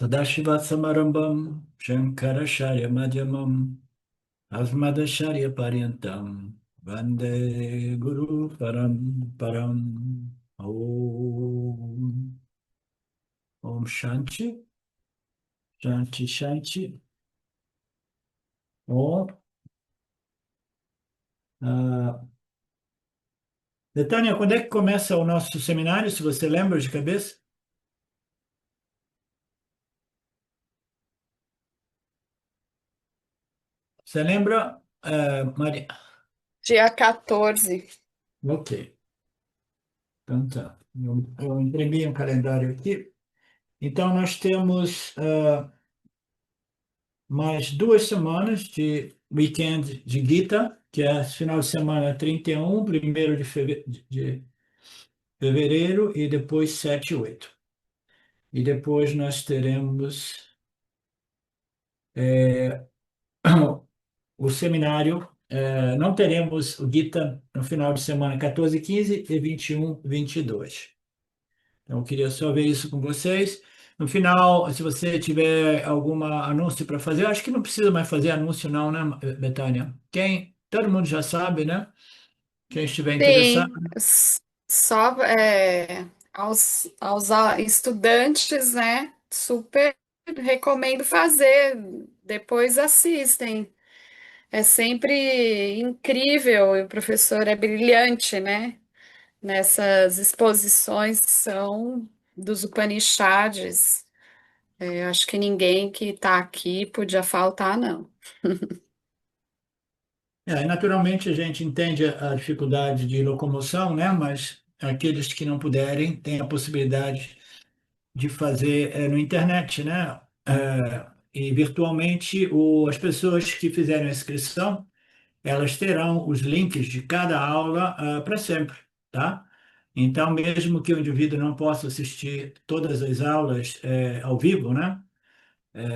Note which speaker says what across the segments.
Speaker 1: Sadashivasamarambam Shankaracharya Madhyamam Asmadacharya Paryantam Vande Guru Param Om Om Shanti Shanti Shanti Om ah, Betânia, quando é que começa o nosso seminário, se você lembra de cabeça? Você lembra, Maria?
Speaker 2: Dia 14.
Speaker 1: Ok, então tá. Eu imprimi um calendário aqui. Então, nós temos mais 2 semanas de weekend de Gita, que é final de semana 31, 1º de fevereiro e depois 7 e 8. E depois nós teremos o seminário, não teremos o Gita no final de semana 14, 15 e 21, 22. Então, eu queria só ver isso com vocês. No final, se você tiver algum anúncio para fazer, eu acho que não precisa mais fazer anúncio, não, né, Betânia? Todo mundo já sabe, né? Quem estiver interessado.
Speaker 2: Sim, só aos estudantes, né? Super recomendo fazer. Depois assistem. É sempre incrível, e o professor é brilhante, né? Nessas exposições que são dos Upanishads. Acho que ninguém que está aqui podia faltar, não.
Speaker 1: Naturalmente, a gente entende a dificuldade de locomoção, né? Mas aqueles que não puderem têm a possibilidade de fazer no internet, né? E virtualmente, as pessoas que fizeram a inscrição elas terão os links de cada aula para sempre, tá? Então, mesmo que o indivíduo não possa assistir todas as aulas ao vivo, né?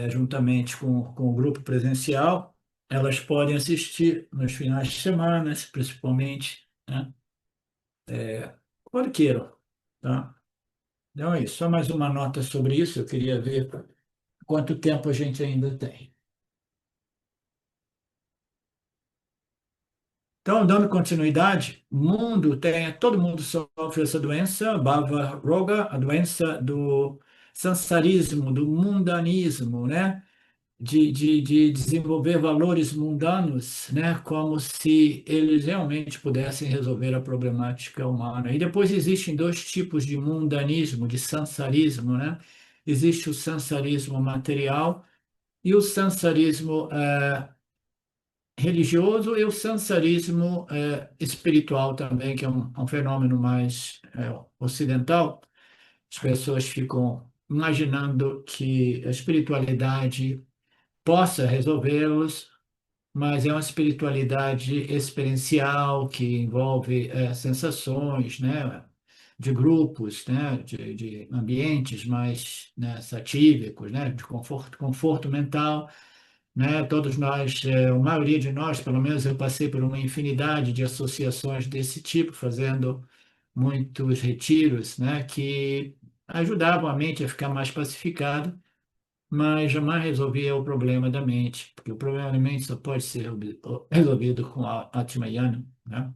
Speaker 1: Juntamente com o grupo presencial, elas podem assistir nos finais de semana, principalmente, né? Quando queiram, tá? Então é isso. Só mais uma nota sobre isso. Eu queria ver quanto tempo a gente ainda tem. Então, dando continuidade, todo mundo sofre essa doença, Bhava Roga, a doença do sansarismo, do mundanismo, né? De desenvolver valores mundanos, né? Como se eles realmente pudessem resolver a problemática humana. E depois existem dois tipos de mundanismo, de sansarismo, né? Existe o sansarismo material e o sansarismo religioso e o sansarismo espiritual também, que é um fenômeno mais ocidental. As pessoas ficam imaginando que a espiritualidade possa resolvê-los, mas é uma espiritualidade experiencial que envolve sensações, né, de grupos, né, de ambientes mais, né, satívicos, né, de conforto mental, né? Todos nós, a maioria de nós, pelo menos eu passei por uma infinidade de associações desse tipo, fazendo muitos retiros, né, que ajudavam a mente a ficar mais pacificada, mas jamais resolvia o problema da mente, porque o problema da mente só pode ser resolvido com a Atmayana, né?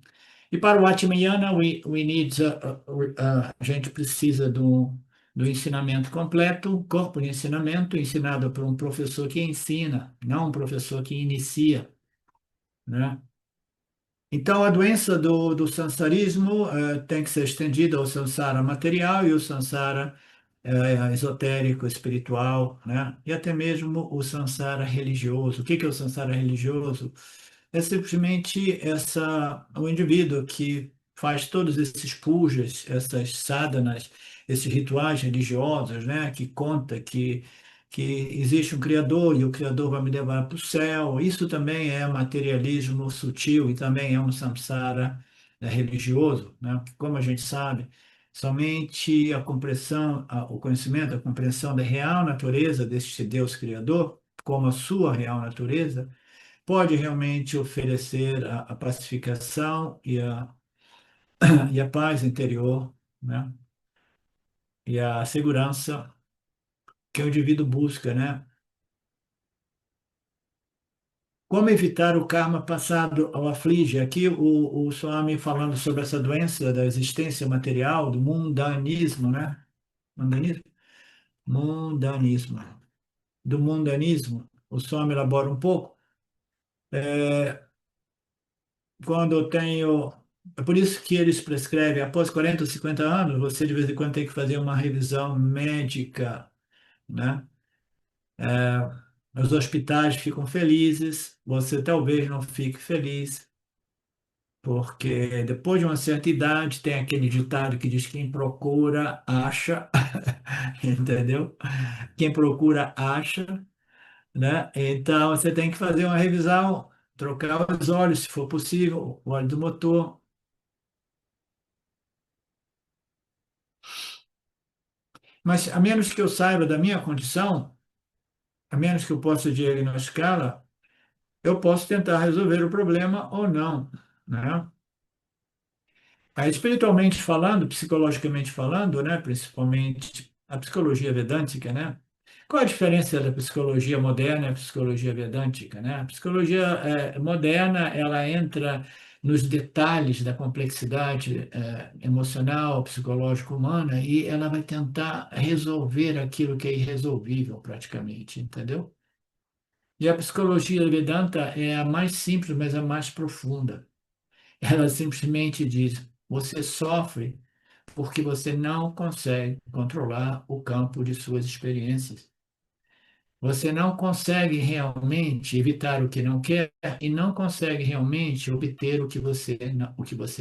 Speaker 1: E para o Atmayana, we need, a gente precisa do ensinamento completo, um corpo de ensinamento ensinado por um professor que ensina, não um professor que inicia, né? Então, a doença do sansarismo tem que ser estendida ao sansara material e o sansara esotérico, espiritual, né? E até mesmo o sansara religioso. O que que é o sansara religioso? É simplesmente o indivíduo que faz todos esses pujas, essas sadhanas, esses rituais religiosos, né? Que conta que existe um Criador e o Criador vai me levar para o céu. Isso também é materialismo sutil e também é um samsara religioso, né? Porque, como a gente sabe, somente a compreensão, o conhecimento, a compreensão da real natureza deste Deus Criador, como a sua real natureza, pode realmente oferecer a pacificação e a paz interior, né? E a segurança que o indivíduo busca, né? Como evitar o karma passado ao aflige? Aqui o Swami falando sobre essa doença da existência material, do mundanismo, né? Mundanismo? Mundanismo. Do mundanismo, o Swami elabora um pouco. Quando eu tenho. É por isso que eles prescrevem, após 40 ou 50 anos, você de vez em quando tem que fazer uma revisão médica, né? Os hospitais ficam felizes, você talvez não fique feliz, porque depois de uma certa idade tem aquele ditado que diz quem procura, acha, entendeu? Quem procura, acha, né? Então você tem que fazer uma revisão, trocar os óleos, se for possível, o óleo do motor. Mas a menos que eu saiba da minha condição, a menos que eu possa diagnosticá-la, eu posso tentar resolver o problema ou não, né? Aí, espiritualmente falando, psicologicamente falando, né, principalmente a psicologia vedântica, né? Qual a diferença da psicologia moderna e a psicologia vedântica, né? A psicologia moderna, ela entra nos detalhes da complexidade emocional, psicológica humana e ela vai tentar resolver aquilo que é irresolvível praticamente, entendeu? E a psicologia Vedanta é a mais simples, mas a mais profunda. Ela simplesmente diz: você sofre porque você não consegue controlar o campo de suas experiências. Você não consegue realmente evitar o que não quer e não consegue realmente obter o que você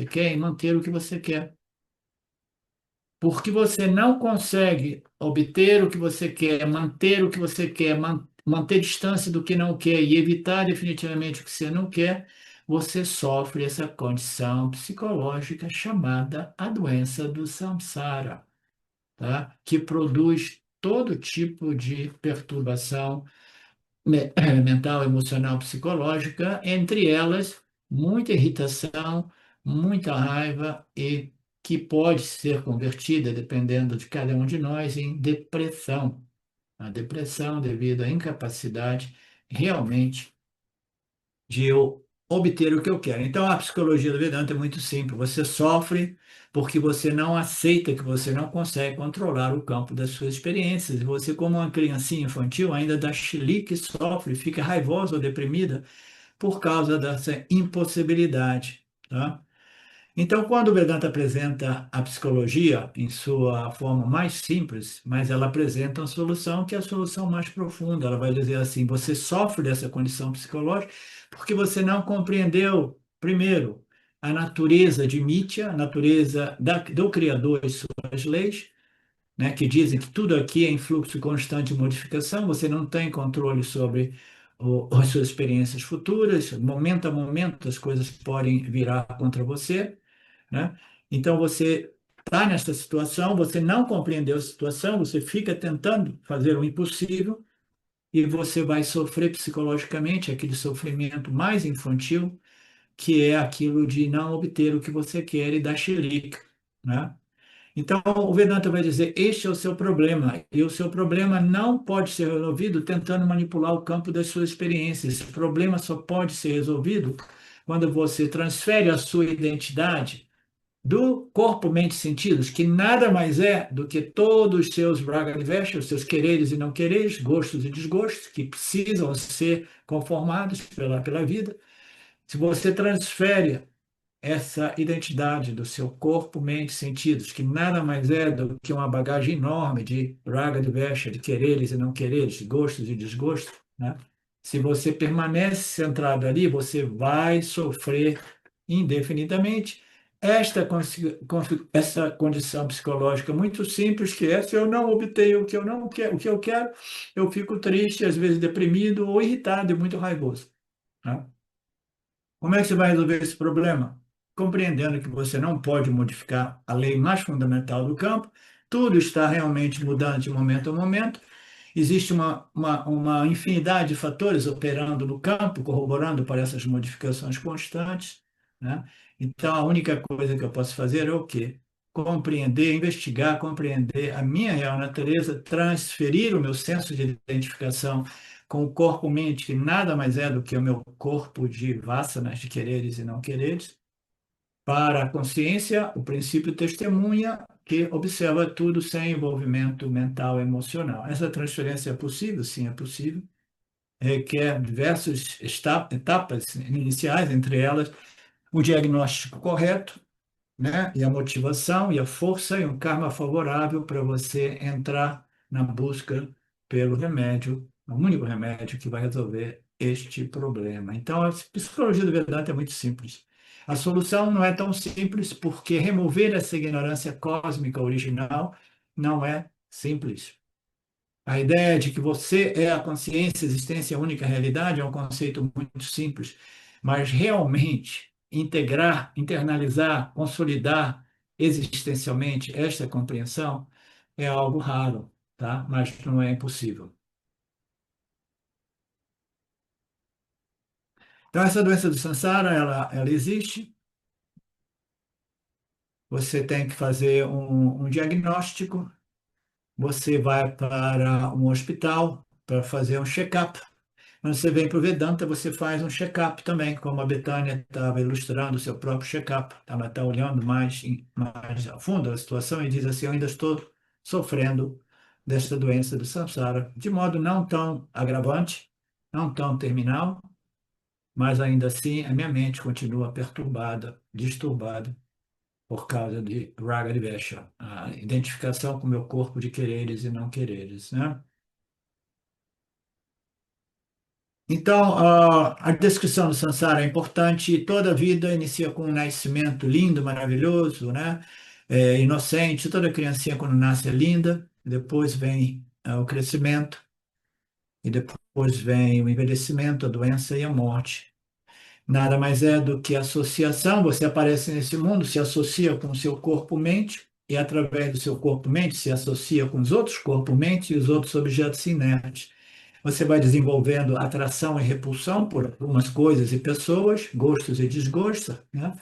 Speaker 1: quer e manter o que você quer. Porque você não consegue obter o que você quer, manter o que você quer, manter distância do que não quer e evitar definitivamente o que você não quer, você sofre essa condição psicológica chamada a doença do samsara, tá? Que produz todo tipo de perturbação mental, emocional, psicológica, entre elas muita irritação, muita raiva e que pode ser convertida, dependendo de cada um de nós, em depressão. A depressão devido à incapacidade realmente de eu obter o que eu quero. Então, a psicologia do Vedanta é muito simples. Você sofre porque você não aceita que você não consegue controlar o campo das suas experiências. E você, como uma criancinha infantil, ainda dá chilique, sofre, fica raivosa ou deprimida por causa dessa impossibilidade, tá? Então, quando o Vedanta apresenta a psicologia em sua forma mais simples, mas ela apresenta uma solução que é a solução mais profunda. Ela vai dizer assim: você sofre dessa condição psicológica porque você não compreendeu, primeiro, a natureza de Mitya, a natureza do Criador e suas leis, né, que dizem que tudo aqui é em fluxo constante de modificação, você não tem controle sobre as suas experiências futuras, momento a momento as coisas podem virar contra você, né? Então você está nessa situação, você não compreendeu a situação, você fica tentando fazer o impossível e você vai sofrer psicologicamente aquele sofrimento mais infantil, que é aquilo de não obter o que você quer e dar xerica, né? Então, o Vedanta vai dizer: este é o seu problema, e o seu problema não pode ser resolvido tentando manipular o campo das suas experiências. Esse problema só pode ser resolvido quando você transfere a sua identidade do corpo, mente e sentidos, que nada mais é do que todos os seus Brahmanivesha, os seus quereres e não quereres, gostos e desgostos, que precisam ser conformados pela vida. Se você transfere essa identidade do seu corpo, mente e sentidos, que nada mais é do que uma bagagem enorme de raga, de vesha, de quereres e não quereres, de gostos e desgostos, né? Se você permanece centrado ali, você vai sofrer indefinidamente essa condição psicológica muito simples, que é: se eu não obtenho o que eu não quero, o que eu quero, eu fico triste, às vezes deprimido ou irritado e muito raivoso, né? Como é que você vai resolver esse problema? Compreendendo que você não pode modificar a lei mais fundamental do campo, tudo está realmente mudando de momento a momento, existe uma infinidade de fatores operando no campo, corroborando para essas modificações constantes, né? Então, a única coisa que eu posso fazer é o quê? compreender, investigar, compreender a minha real natureza, transferir o meu senso de identificação com o corpo-mente, que nada mais é do que o meu corpo de vássanas, de quereres e não quereres, para a consciência, o princípio testemunha, que observa tudo sem envolvimento mental e emocional. Essa transferência é possível? Sim, é possível. Requer diversas etapas iniciais, entre elas o diagnóstico correto, né? E a motivação e a força e um karma favorável para você entrar na busca pelo remédio, o único remédio que vai resolver este problema. Então, a psicologia da verdade é muito simples. A solução não é tão simples porque remover essa ignorância cósmica original não é simples. A ideia de que você é a consciência, a existência, a única realidade é um conceito muito simples, mas realmente integrar, internalizar, consolidar existencialmente esta compreensão é algo raro, tá? Mas não é impossível. Então, essa doença do Sansara, ela existe. Você tem que fazer um diagnóstico. Você vai para um hospital para fazer um check-up. Quando você vem para o Vedanta, você faz um check-up também, como a Betânia estava ilustrando o seu próprio check-up. Ela está olhando mais a fundo a situação e diz assim: eu ainda estou sofrendo desta doença do samsara, de modo não tão agravante, não tão terminal, mas ainda assim a minha mente continua perturbada, disturbada, por causa de Raga Dvesha, a identificação com o meu corpo de quereres e não quereres, né? Então, a descrição do Sansara é importante. E toda vida inicia com um nascimento lindo, maravilhoso, né? Inocente. Toda criancinha, quando nasce, é linda. Depois vem o crescimento. E depois vem o envelhecimento, a doença e a morte. Nada mais é do que associação. Você aparece nesse mundo, se associa com o seu corpo-mente. E através do seu corpo-mente se associa com os outros corpo-mente e os outros objetos inertes. Você vai desenvolvendo atração e repulsão por algumas coisas e pessoas, gostos e desgostos, né?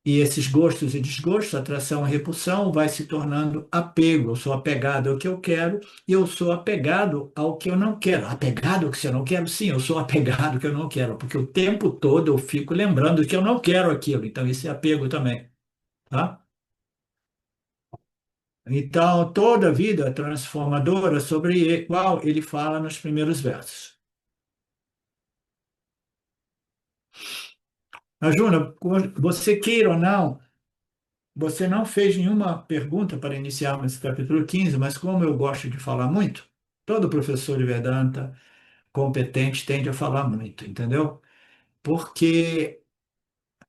Speaker 1: E esses gostos e desgostos, atração e repulsão, vai se tornando apego. Eu sou apegado ao que eu quero e eu sou apegado ao que eu não quero. Apegado ao que eu não quero? Sim, eu sou apegado ao que eu não quero, porque o tempo todo eu fico lembrando que eu não quero aquilo. Então, isso é apego também, tá? Então, toda a vida transformadora sobre a qual ele fala nos primeiros versos. Mas, Juna, você queira ou não, você não fez nenhuma pergunta para iniciarmos esse capítulo 15, mas como eu gosto de falar muito, todo professor de Vedanta competente tende a falar muito, entendeu? Porque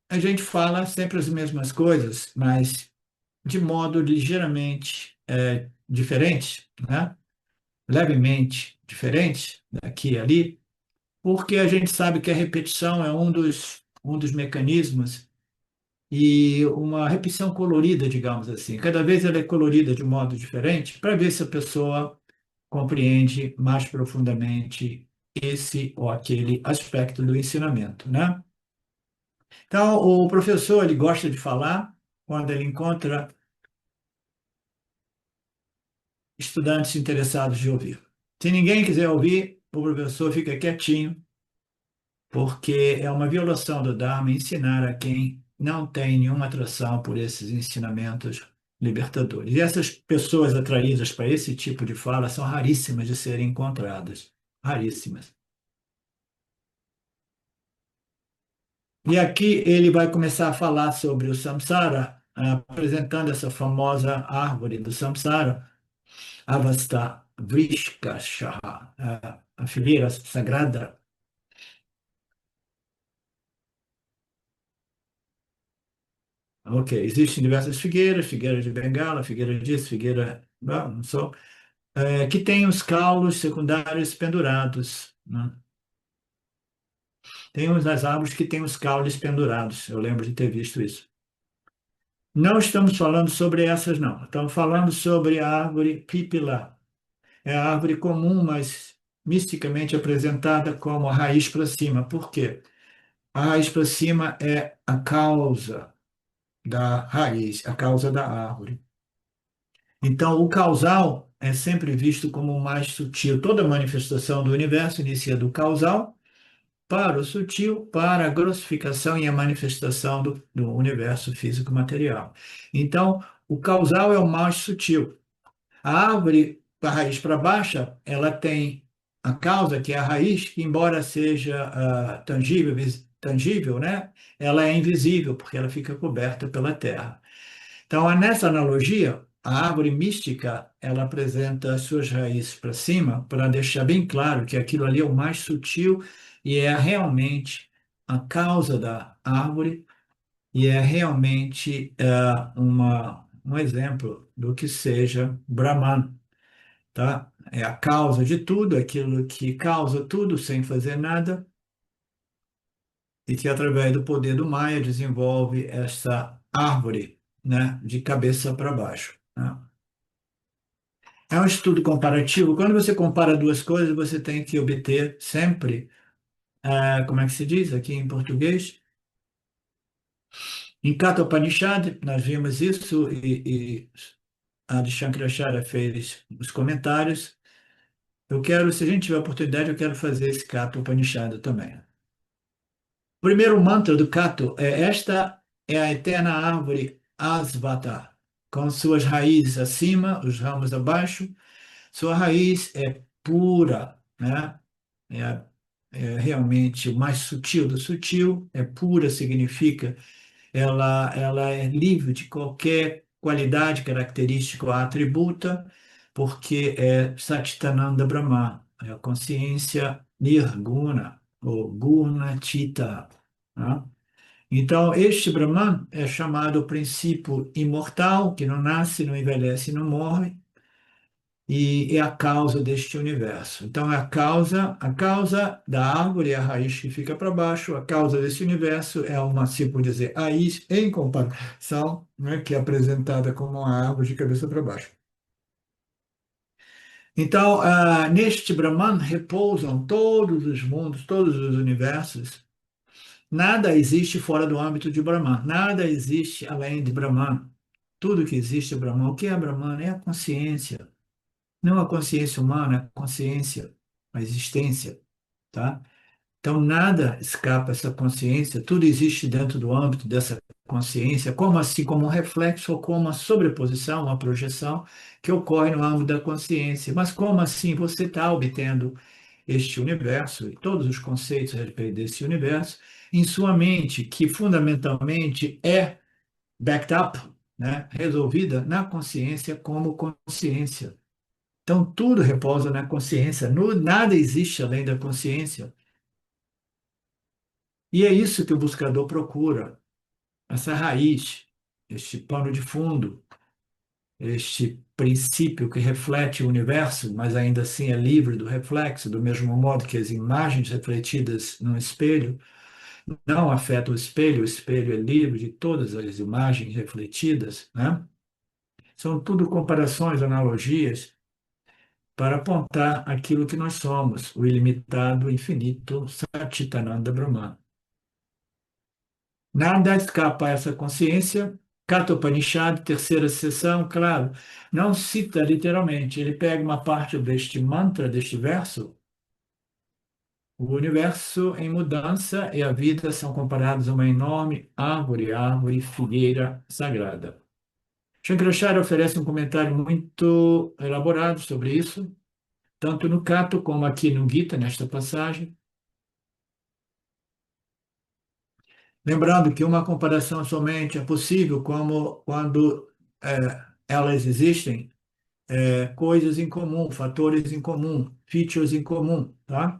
Speaker 1: a gente fala sempre as mesmas coisas, mas de modo ligeiramente diferente, né? Levemente diferente daqui e ali, porque a gente sabe que a repetição é um dos mecanismos e uma repetição colorida, digamos assim. Cada vez ela é colorida de um modo diferente para ver se a pessoa compreende mais profundamente esse ou aquele aspecto do ensinamento, né? Então, o professor ele gosta de falar quando ele encontra estudantes interessados de ouvir. Se ninguém quiser ouvir, o professor fica quietinho, porque é uma violação do Dharma ensinar a quem não tem nenhuma atração por esses ensinamentos libertadores. E essas pessoas atraídas para esse tipo de fala são raríssimas de serem encontradas. Raríssimas. E aqui ele vai começar a falar sobre o samsara, apresentando essa famosa árvore do samsara, Avasta Vrishkasha, a figueira sagrada. Ok, existem diversas figueiras, figueira de Bengala, figueira disso, figueira, não só, que tem os caulos secundários pendurados, né? Tem umas das árvores que têm os caules pendurados, eu lembro de ter visto isso. Não estamos falando sobre essas, não. Estamos falando sobre a árvore Pipila. É a árvore comum, mas misticamente apresentada como a raiz para cima. Por quê? A raiz para cima é a causa. da raiz, a causa da árvore. Então, o causal é sempre visto como o mais sutil. Toda manifestação do universo inicia do causal para o sutil, para a grossificação e a manifestação do universo físico material. Então, o causal é o mais sutil. A árvore, a raiz para baixa, ela tem a causa, que é a raiz, que embora seja tangível, tangível, né? Ela é invisível, porque ela fica coberta pela terra. Então, nessa analogia, a árvore mística, ela apresenta as suas raízes para cima, para deixar bem claro que aquilo ali é o mais sutil e é realmente a causa da árvore e é realmente um exemplo do que seja Brahman, tá? É a causa de tudo, aquilo que causa tudo sem fazer nada e que através do poder do Maya desenvolve essa árvore, né, de cabeça para baixo, né? É um estudo comparativo. Quando você compara duas coisas, você tem que obter sempre, como é que se diz aqui em português? Em Katha Upanishad, nós vimos isso e a de Shankaracharya fez os comentários. Eu quero, se a gente tiver oportunidade, eu quero fazer esse Katha Upanishad também. O primeiro mantra do Katha é: esta é a eterna árvore Asvata, com suas raízes acima, os ramos abaixo. Sua raiz é pura, né? É, é realmente o mais sutil do sutil. É pura significa ela é livre de qualquer qualidade característica ou atributa, porque é Satchitananda Brahma, é a consciência nirguna, ou Gunatita, né? Então, este Brahman é chamado o princípio imortal, que não nasce, não envelhece, não morre, e é a causa deste universo. Então, é a causa da árvore é a raiz que fica para baixo, a causa desse universo é uma, se por dizer, raiz em comparação, né, que é apresentada como uma árvore de cabeça para baixo. Então, neste Brahman repousam todos os mundos, todos os universos. Nada existe fora do âmbito de Brahman, nada existe além de Brahman. Tudo que existe é Brahman. O que é Brahman? É a consciência. Não a consciência humana, a consciência, a existência, tá? Então, nada escapa essa consciência, tudo existe dentro do âmbito dessa consciência, como assim, como um reflexo ou como uma sobreposição, uma projeção que ocorre no âmbito da consciência. Mas como assim você está obtendo este universo e todos os conceitos a respeito desse universo em sua mente, que fundamentalmente é backed up, né, resolvida na consciência como consciência. Então, tudo repousa na consciência, nada existe além da consciência. E é isso que o buscador procura, essa raiz, este pano de fundo, este princípio que reflete o universo, mas ainda assim é livre do reflexo, do mesmo modo que as imagens refletidas no espelho não afetam o espelho é livre de todas as imagens refletidas, né? São tudo comparações, analogias, para apontar aquilo que nós somos, o ilimitado, infinito Satchitananda Brahman. Nada escapa a essa consciência. Katha Upanishad, terceira seção, claro, não cita literalmente, ele pega uma parte deste mantra, deste verso. O universo em mudança e a vida são comparados a uma enorme árvore, árvore, figueira sagrada. Shankaracharya oferece um comentário muito elaborado sobre isso, tanto no Katha como aqui no Gita, nesta passagem. Lembrando que uma comparação somente é possível como quando elas existem, coisas em comum, fatores em comum, features em comum, tá?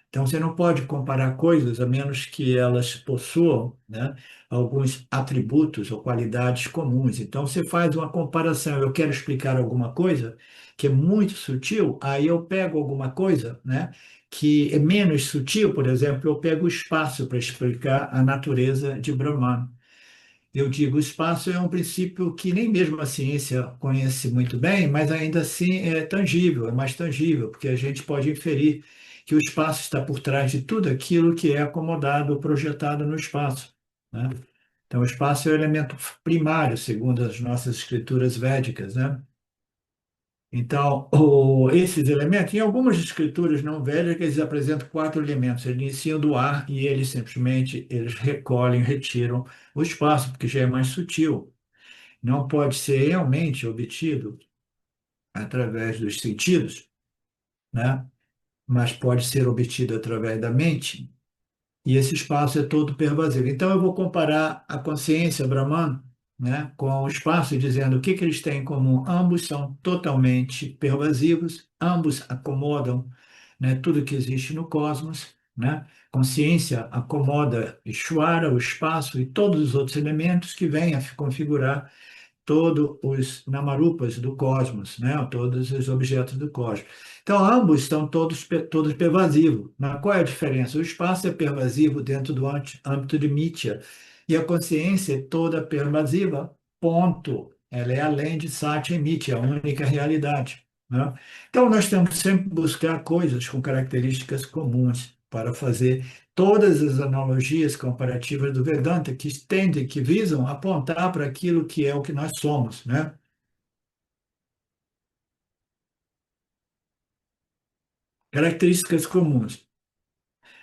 Speaker 1: Então, você não pode comparar coisas a menos que elas possuam, né, alguns atributos ou qualidades comuns. Então, você faz uma comparação. Eu quero explicar alguma coisa que é muito sutil, aí eu pego alguma coisa, né, que é menos sutil, por exemplo, eu pego o espaço para explicar a natureza de Brahman. Eu digo, o espaço é um princípio que nem mesmo a ciência conhece muito bem, mas ainda assim é tangível, é mais tangível, porque a gente pode inferir que o espaço está por trás de tudo aquilo que é acomodado ou projetado no espaço, né? Então, o espaço é o elemento primário, segundo as nossas escrituras védicas, né? Então, esses elementos, em algumas escrituras não védicas, eles apresentam quatro elementos. Eles iniciam do ar e eles simplesmente eles recolhem, retiram o espaço, porque já é mais sutil. Não pode ser realmente obtido através dos sentidos, né? Mas pode ser obtido através da mente. E esse espaço é todo pervasivo. Então, eu vou comparar a consciência Brahman, né, com o espaço, dizendo o que que eles têm em comum. Ambos são totalmente pervasivos, ambos acomodam, né, tudo que existe no cosmos. Né? Consciência acomoda Ishvara, o espaço e todos os outros elementos que vêm a configurar todos os namarupas do cosmos, né? Todos os objetos do cosmos. Então, ambos estão todos pervasivos. Mas qual é a diferença? O espaço é pervasivo dentro do âmbito de Mitya, e a consciência é toda pervasiva, ponto. Ela é além de Satya e Mitya, a única realidade. Né? Então, nós temos que sempre buscar coisas com características comuns para fazer todas as analogias comparativas do Vedanta que visam apontar para aquilo que é o que nós somos, né? Características comuns.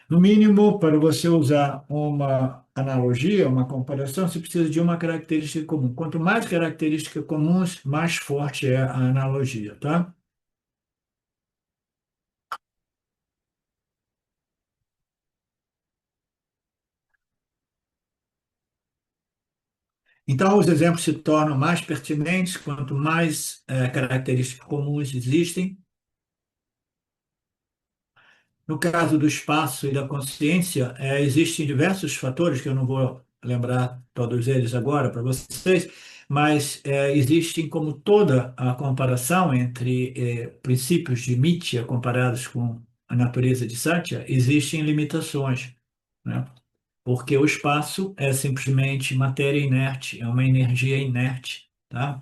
Speaker 1: No mínimo, para você usar uma analogia, uma comparação, você precisa de uma característica comum. Quanto mais características comuns, mais forte é a analogia, tá? Então, os exemplos se tornam mais pertinentes quanto mais características comuns existem. No caso do espaço e da consciência, existem diversos fatores que eu não vou lembrar todos eles agora para vocês, mas existem como toda a comparação entre princípios de Mithya comparados com a natureza de Satya, existem limitações, né? Porque o espaço é simplesmente matéria inerte, é uma energia inerte, tá?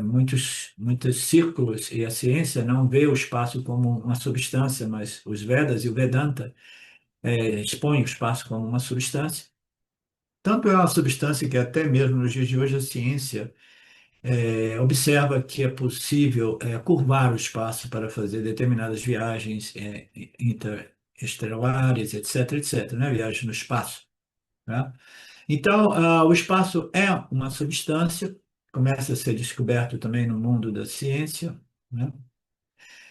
Speaker 1: Muitos círculos e a ciência não vê o espaço como uma substância, mas os Vedas e o Vedanta expõem o espaço como uma substância. Tanto é uma substância que até mesmo nos dias de hoje a ciência observa que é possível curvar o espaço para fazer determinadas viagens interestelares, etc., etc., né? Viagens no espaço. Né? Então, o espaço é uma substância, começa a ser descoberto também no mundo da ciência, né?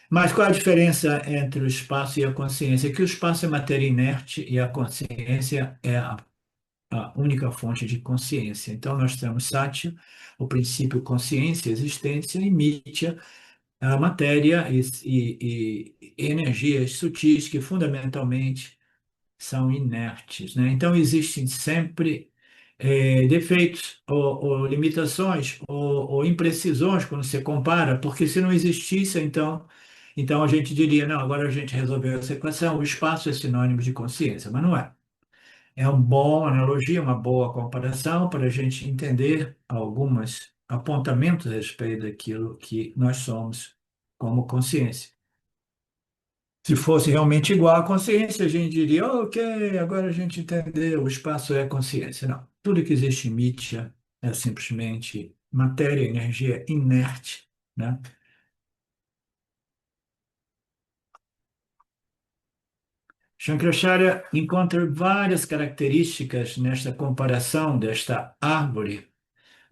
Speaker 1: Mas qual a diferença entre o espaço e a consciência? Que o espaço é matéria inerte e a consciência é a única fonte de consciência. Então, nós temos Satya, o princípio consciência, existência, e Mitya, a matéria e energias sutis que fundamentalmente são inertes, né? Então, existem sempre defeitos ou limitações ou imprecisões quando você compara, porque se não existisse, então a gente diria, não, agora a gente resolveu essa equação, o espaço é sinônimo de consciência, mas não é. É uma boa analogia, uma boa comparação para a gente entender alguns apontamentos a respeito daquilo que nós somos como consciência. Se fosse realmente igual à consciência, a gente diria, ok, agora a gente entendeu, o espaço é consciência. Não, tudo que existe em mídia é simplesmente matéria, energia inerte, né? Shankaracharya encontra várias características nesta comparação desta árvore,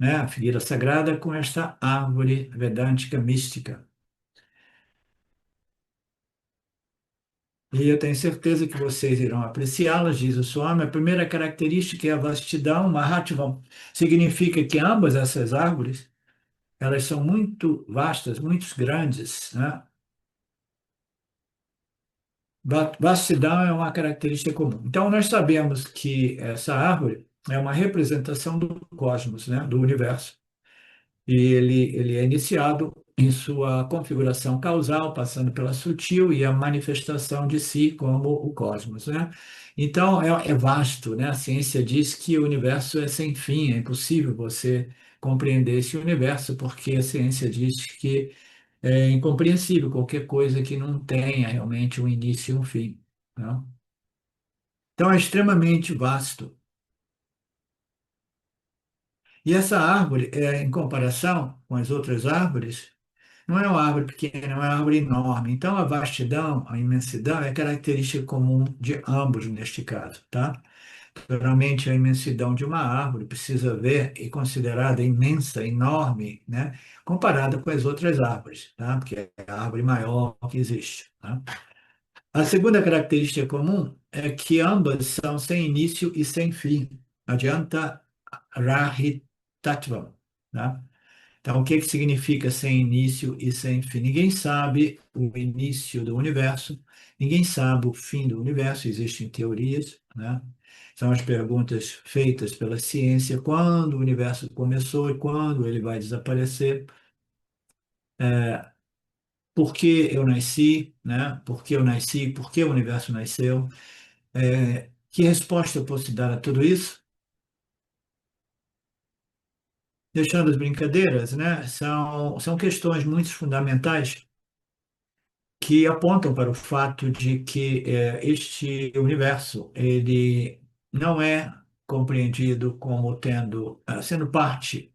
Speaker 1: né? A figueira sagrada com esta árvore vedântica mística. E eu tenho certeza que vocês irão apreciá-las, diz o Swami. A primeira característica é a vastidão, Mahatvam. Significa que ambas essas árvores, elas são muito vastas, muito grandes, né? Vastidão é uma característica comum. Então, nós sabemos que essa árvore é uma representação do cosmos, né? Do universo. E ele é iniciado em sua configuração causal, passando pela sutil e a manifestação de si como o cosmos, né? Então, é vasto, né? A ciência diz que o universo é sem fim, é impossível você compreender esse universo, porque a ciência diz que é incompreensível qualquer coisa que não tenha realmente um início e um fim, né? Então, é extremamente vasto. E essa árvore, em comparação com as outras árvores, não é uma árvore pequena, é uma árvore enorme. Então, a vastidão, a imensidão é característica comum de ambos neste caso, tá? Geralmente, a imensidão de uma árvore precisa ver e considerada imensa, enorme, né? Comparada com as outras árvores, tá? Porque é a árvore maior que existe, tá? A segunda característica comum é que ambas são sem início e sem fim. Adianta Rahitattvam, tá? Então, o que que significa sem início e sem fim? Ninguém sabe o início do universo, ninguém sabe o fim do universo, existem teorias, né? São as perguntas feitas pela ciência, quando o universo começou e quando ele vai desaparecer, por que eu nasci, né? Por que eu nasci, por que o universo nasceu? Que resposta eu posso dar a tudo isso? Deixando as brincadeiras, né? São questões muito fundamentais que apontam para o fato de que este universo ele não é compreendido como sendo parte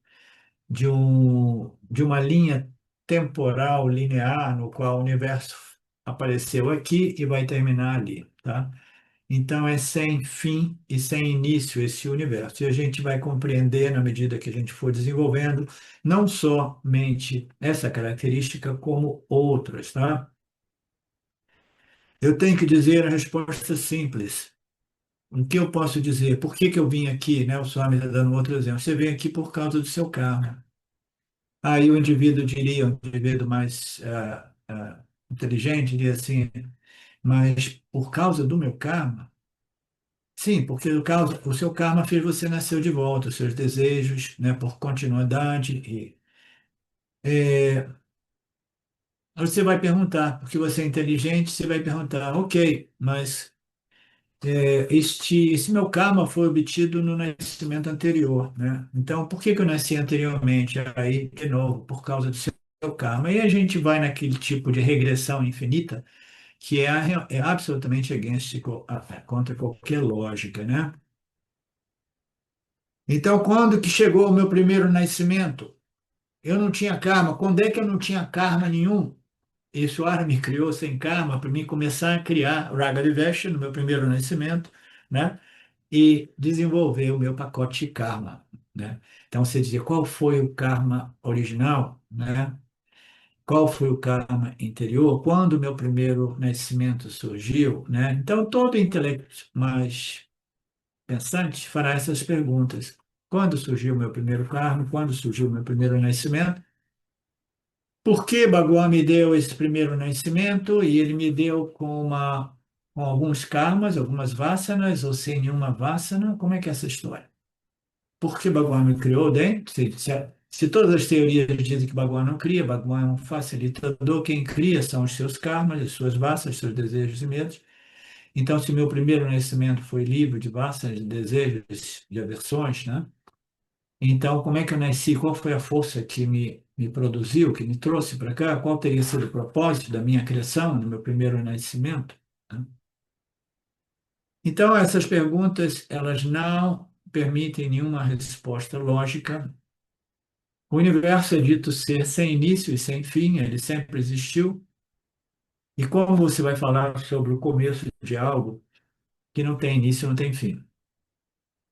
Speaker 1: de uma linha temporal linear no qual o universo apareceu aqui e vai terminar ali, tá? Então é sem fim e sem início esse universo. E a gente vai compreender na medida que a gente for desenvolvendo não somente essa característica como outras, tá? Eu tenho que dizer a resposta simples. O que eu posso dizer? Por que que eu vim aqui, né? O Swami está dando outro exemplo. Você veio aqui por causa do seu karma. Aí o indivíduo diria, o indivíduo mais inteligente diria assim, mas por causa do meu karma? Sim, porque o seu karma fez você nascer de volta, os seus desejos, né, por continuidade. É, você vai perguntar, porque você é inteligente, você vai perguntar, ok, mas esse meu karma foi obtido no nascimento anterior, né? Então, por que que eu nasci anteriormente? Aí, de novo, por causa do seu karma. E a gente vai naquele tipo de regressão infinita que é absolutamente contra qualquer lógica, né? Então, quando que chegou o meu primeiro nascimento? Eu não tinha karma. Quando é que eu não tinha karma nenhum? Ishvara me criou sem karma para mim começar a criar Ragadivesha no meu primeiro nascimento, né? E desenvolver o meu pacote de karma, né? Então, você dizia, qual foi o karma original, né? Qual foi o karma interior? Quando o meu primeiro nascimento surgiu, né? Então, todo intelecto mais pensante fará essas perguntas. Quando surgiu o meu primeiro karma? Quando surgiu o meu primeiro nascimento? Por que Bhagwan me deu esse primeiro nascimento e ele me deu com alguns karmas, algumas vasanas, ou sem nenhuma vasana? Como é que é essa história? Por que Bhagwan me criou dentro? Se todas as teorias dizem que Bhagwan não cria, Bhagwan é um facilitador, quem cria são os seus karmas, as suas vasanas, seus desejos e medos. Então, se meu primeiro nascimento foi livre de vasanas, de desejos, de aversões, né? Então, como é que eu nasci? Qual foi a força que me produziu, que me trouxe para cá? Qual teria sido o propósito da minha criação, do meu primeiro nascimento, né? Então, essas perguntas, elas não permitem nenhuma resposta lógica. O universo é dito ser sem início e sem fim, ele sempre existiu. E como você vai falar sobre o começo de algo que não tem início, não tem fim?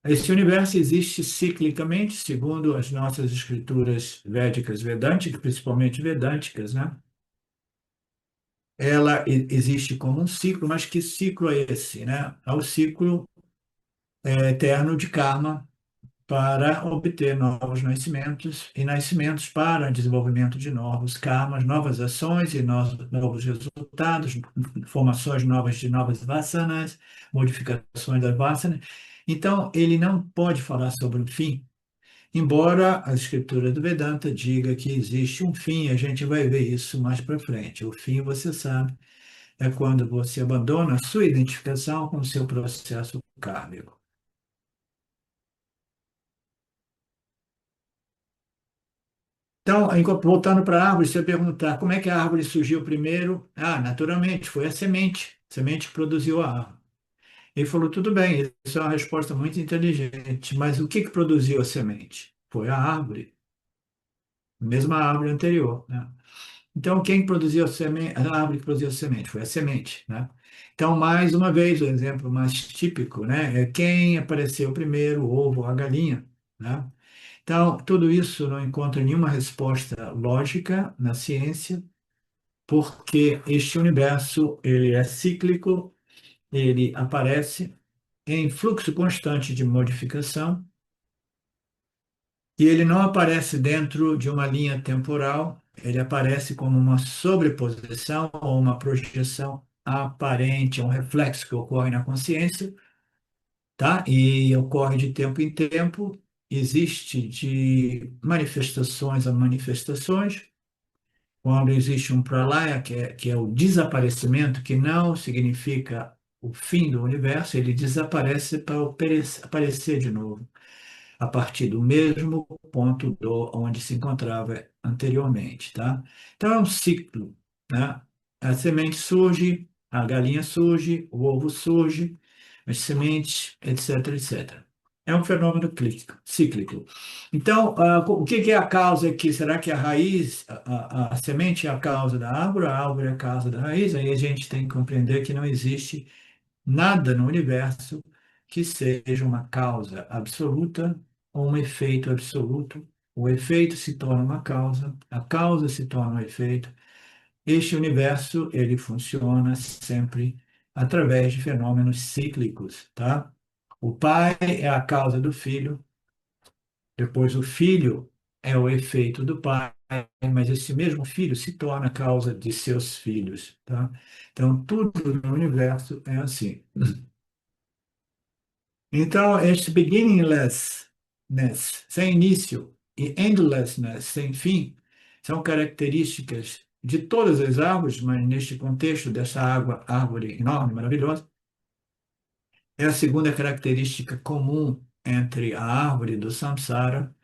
Speaker 1: Esse universo existe ciclicamente, segundo as nossas escrituras védicas, vedânticas, principalmente vedânticas, né? Ela existe como um ciclo, mas que ciclo é esse, né? É o ciclo eterno de karma para obter novos nascimentos e nascimentos para desenvolvimento de novos karmas, novas ações e novos resultados, formações novas de novas vasanas, modificações das vasanas. Então, ele não pode falar sobre o fim. Embora a escritura do Vedanta diga que existe um fim, a gente vai ver isso mais para frente. O fim, você sabe, é quando você abandona a sua identificação com o seu processo kármico. Então, voltando para a árvore, se eu perguntar como é que a árvore surgiu primeiro, naturalmente, foi a semente que produziu a árvore. Ele falou, tudo bem, isso é uma resposta muito inteligente, mas o que que produziu a semente? Foi a árvore, a mesma árvore anterior, né? Então, quem produziu a semente, a árvore que produziu a semente, foi a semente, né? Então, mais uma vez, o exemplo mais típico, né, é quem apareceu primeiro, o ovo ou a galinha, né? Então, tudo isso não encontra nenhuma resposta lógica na ciência, porque este universo, ele é cíclico, ele aparece em fluxo constante de modificação, e ele não aparece dentro de uma linha temporal, ele aparece como uma sobreposição ou uma projeção aparente, é um reflexo que ocorre na consciência, tá? E ocorre de tempo em tempo, existe de manifestações a manifestações. Quando existe um pralaya, que é o desaparecimento, que não significa o fim do universo, ele desaparece para aparecer de novo a partir do mesmo ponto onde se encontrava anteriormente, tá? Então é um ciclo, né? A semente surge, a galinha surge, o ovo surge, as sementes, etc, etc. É um fenômeno cíclico. Então, o que que é a causa aqui? Será que a raiz, a semente é a causa da árvore, a árvore é a causa da raiz? Aí a gente tem que compreender que não existe nada no universo que seja uma causa absoluta ou um efeito absoluto. O efeito se torna uma causa, a causa se torna um efeito. Este universo, ele funciona sempre através de fenômenos cíclicos, tá? O pai é a causa do filho, depois o filho é o efeito do pai, mas esse mesmo filho se torna a causa de seus filhos, tá? Então, tudo no universo é assim. Então, este beginninglessness, sem início, e endlessness, sem fim, são características de todas as árvores, mas neste contexto dessa árvore enorme, maravilhosa, é a segunda característica comum entre a árvore do samsara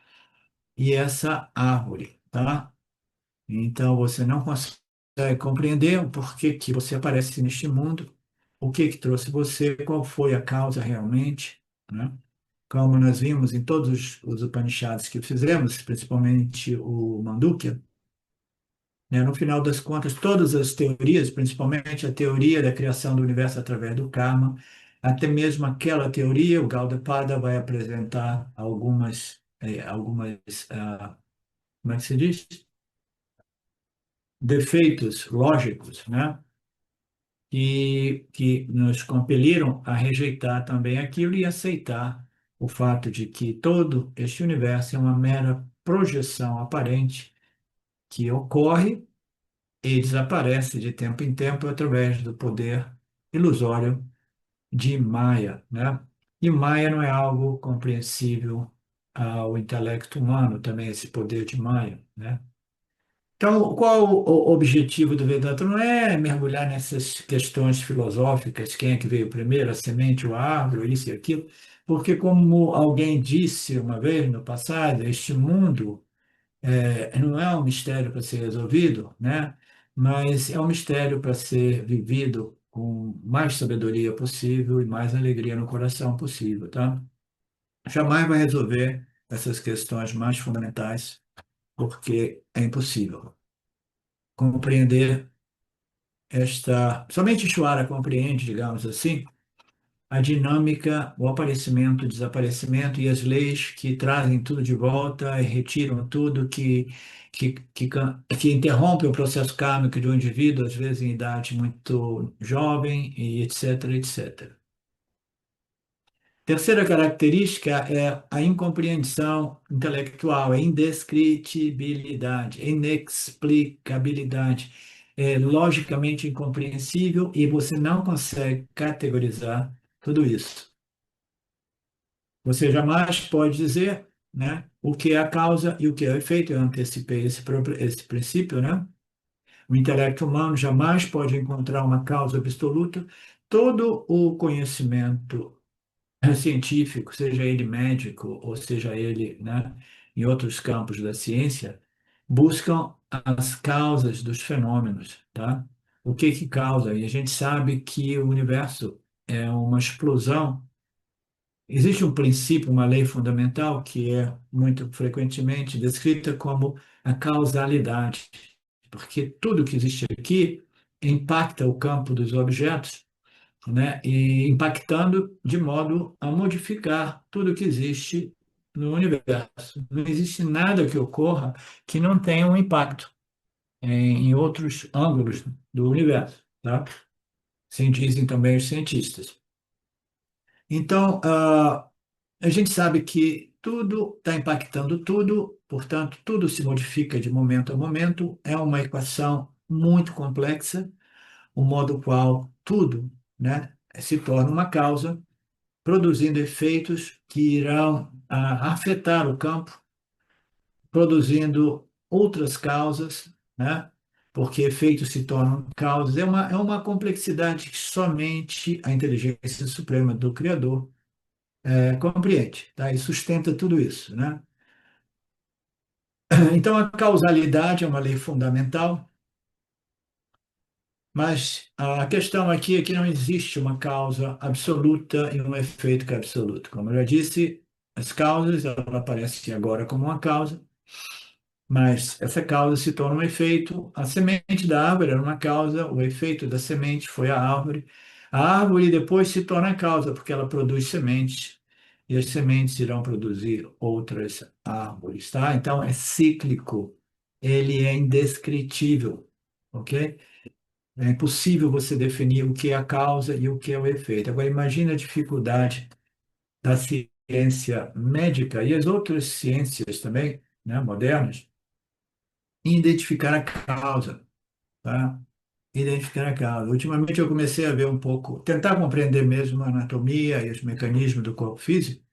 Speaker 1: e essa árvore, tá? Então, você não consegue compreender o porquê que você aparece neste mundo, o que que trouxe você, qual foi a causa realmente, né? Como nós vimos em todos os Upanishads que fizemos, principalmente o Mandukya, né? No final das contas, todas as teorias, principalmente a teoria da criação do universo através do karma, até mesmo aquela teoria, o Gaudapada vai apresentar como é que se diz? Defeitos lógicos, né? Que nos compeliram a rejeitar também aquilo e aceitar o fato de que todo este universo é uma mera projeção aparente que ocorre e desaparece de tempo em tempo através do poder ilusório de Maya, né? E Maya não é algo compreensível ao intelecto humano também, esse poder de Maya, né? Então, qual o objetivo do Vedanta? Não é mergulhar nessas questões filosóficas, quem é que veio primeiro, a semente ou a árvore, isso e aquilo, porque, como alguém disse uma vez no passado, este mundo não é um mistério para ser resolvido, né? Mas é um mistério para ser vivido com mais sabedoria possível e mais alegria no coração possível, tá? Jamais vai resolver essas questões mais fundamentais, porque é impossível compreender somente Ishvara compreende, digamos assim, a dinâmica, o aparecimento, o desaparecimento e as leis que trazem tudo de volta e retiram tudo, que interrompem o processo kármico de um indivíduo, às vezes em idade muito jovem, e etc, etc. Terceira característica é a incompreensão intelectual, a indescritibilidade, inexplicabilidade. É logicamente incompreensível e você não consegue categorizar tudo isso. Você jamais pode dizer, né, o que é a causa e o que é o efeito. Eu antecipei esse princípio, né? O intelecto humano jamais pode encontrar uma causa absoluta. Todo o conhecimento científico, seja ele médico ou seja ele, né, em outros campos da ciência, buscam as causas dos fenômenos, tá? O que que causa? E a gente sabe que o universo é uma explosão existe um princípio, uma lei fundamental que é muito frequentemente descrita como a causalidade, porque tudo que existe aqui impacta o campo dos objetos, né? E impactando de modo a modificar tudo que existe no universo. Não existe nada que ocorra que não tenha um impacto em outros ângulos do universo, tá? Assim dizem também os cientistas. Então, a gente sabe que tudo está impactando tudo, portanto, tudo se modifica de momento a momento. É uma equação muito complexa, o modo qual tudo, né, se torna uma causa, produzindo efeitos que irão afetar o campo, produzindo outras causas, né? Porque efeitos se tornam causas. É uma complexidade que somente a inteligência suprema do Criador compreende, tá? E sustenta tudo isso, né? Então, a causalidade é uma lei fundamental, mas a questão aqui é que não existe uma causa absoluta e um efeito que é absoluto. Como eu já disse, as causas, ela aparece agora como uma causa, mas essa causa se torna um efeito. A semente da árvore era uma causa, o efeito da semente foi a árvore. A árvore depois se torna a causa, porque ela produz sementes, e as sementes irão produzir outras árvores, tá? Então é cíclico, ele é indescritível, ok? É impossível você definir o que é a causa e o que é o efeito. Agora, imagine a dificuldade da ciência médica e as outras ciências também, né, modernas, em identificar a causa, tá? Identificar a causa. Ultimamente eu comecei a ver um pouco, tentar compreender mesmo a anatomia e os mecanismos do corpo físico,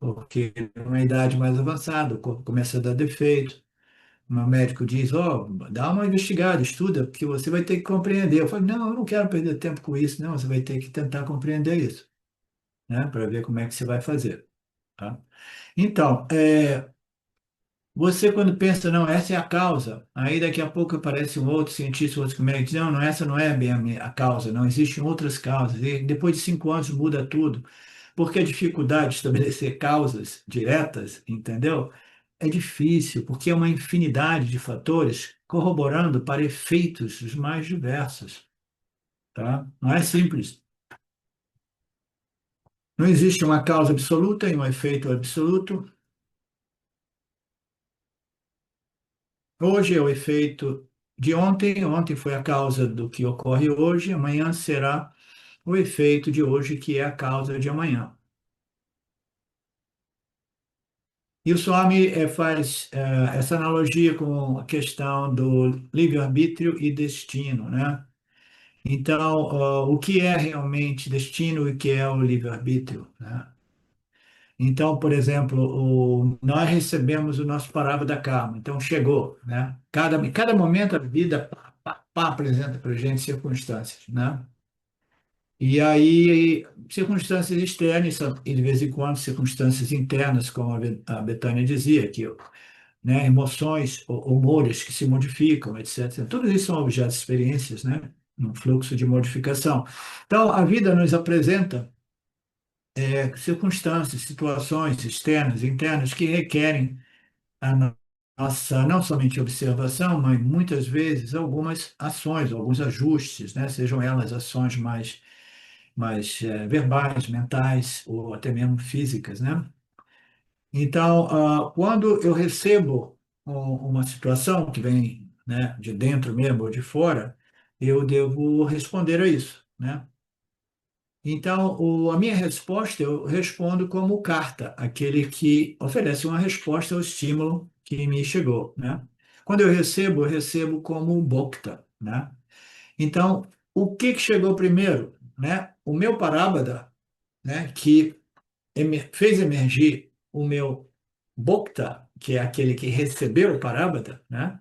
Speaker 1: porque numa idade mais avançada, o corpo começa a dar defeito. O meu médico diz, ó, dá uma investigada, estuda, porque você vai ter que compreender. Eu falo, não, eu não quero perder tempo com isso, não, você vai ter que tentar compreender isso, né, para ver como é que você vai fazer, tá? Então, você, quando pensa, não, essa é a causa, aí daqui a pouco aparece um outro cientista, outro médico, diz, não, não, essa não é bem a causa, não, existem outras causas. E depois de 5 anos muda tudo, porque a dificuldade de estabelecer causas diretas, entendeu? É difícil, porque é uma infinidade de fatores corroborando para efeitos os mais diversos, tá? Não é simples. Não existe uma causa absoluta e um efeito absoluto. Hoje é o efeito de ontem, ontem foi a causa do que ocorre hoje, amanhã será o efeito de hoje, que é a causa de amanhã. E o Swami faz essa analogia com a questão do livre-arbítrio e destino, né? Então, o que é realmente destino e o que é o livre-arbítrio, né? Então, por exemplo, nós recebemos o nosso parábola da karma, então chegou, né? Cada momento a vida apresenta para a gente circunstâncias, né? E aí, circunstâncias externas e de vez em quando circunstâncias internas, como a Betânia dizia, que, né, emoções, humores que se modificam, etc. Tudo isso são objetos de experiências, né? Um fluxo de modificação. Então, a vida nos apresenta circunstâncias, situações externas e internas que requerem a nossa, não somente observação, mas muitas vezes algumas ações, alguns ajustes, né? Sejam elas ações mais verbais, mentais ou até mesmo físicas, né? Então, quando eu recebo uma situação que vem, né, de dentro mesmo ou de fora, eu devo responder a isso, né? Então, a minha resposta, eu respondo como carta, aquele que oferece uma resposta ao estímulo que me chegou, né? Quando eu recebo como bokta, né? Então, o que chegou primeiro, né? O meu parábada, né, que fez emergir o meu bokta, que é aquele que recebeu o parábada, né?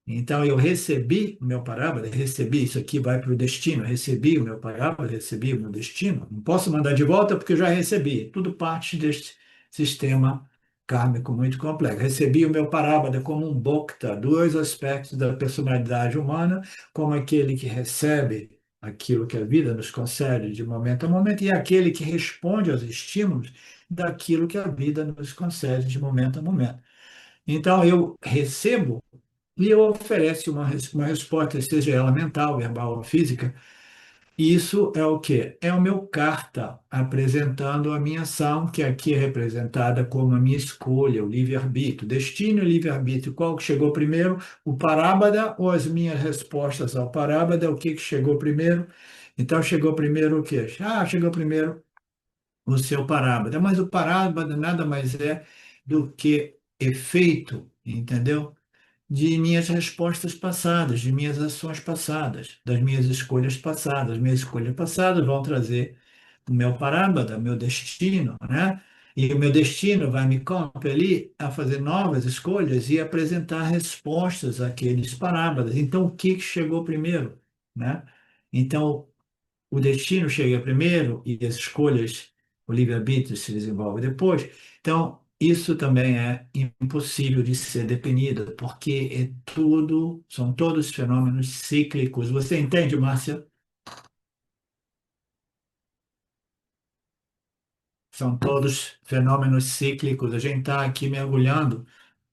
Speaker 1: Então, eu recebi o meu parábola, recebi, isso aqui vai para o destino, recebi o meu parábola, recebi o meu destino. Não posso mandar de volta porque eu já recebi. Tudo parte deste sistema kármico muito complexo. Recebi o meu parábola como um bhakta, dois aspectos da personalidade humana, como aquele que recebe aquilo que a vida nos concede de momento a momento, e é aquele que responde aos estímulos daquilo que a vida nos concede de momento a momento. Então, eu recebo e eu ofereço uma resposta, seja ela mental, verbal ou física, isso é o quê? É o meu carta apresentando a minha ação, que aqui é representada como a minha escolha, o livre-arbítrio, destino e livre-arbítrio. Qual que chegou primeiro? O parábada ou as minhas respostas ao parábada? O que que chegou primeiro? Então, chegou primeiro o quê? Chegou primeiro o seu parábada. Mas o parábada nada mais é do que efeito, entendeu? De minhas respostas passadas, de minhas ações passadas, das minhas escolhas passadas. Minhas escolhas passadas vão trazer o meu parábada, meu destino, né? E o meu destino vai me compelir a fazer novas escolhas e apresentar respostas àqueles parábadas. Então, o que que chegou primeiro, né? Então, o destino chega primeiro e as escolhas, o livre-arbítrio se desenvolve depois. Então, isso também é impossível de ser definido, porque são todos fenômenos cíclicos. Você entende, Márcia? São todos fenômenos cíclicos. A gente está aqui mergulhando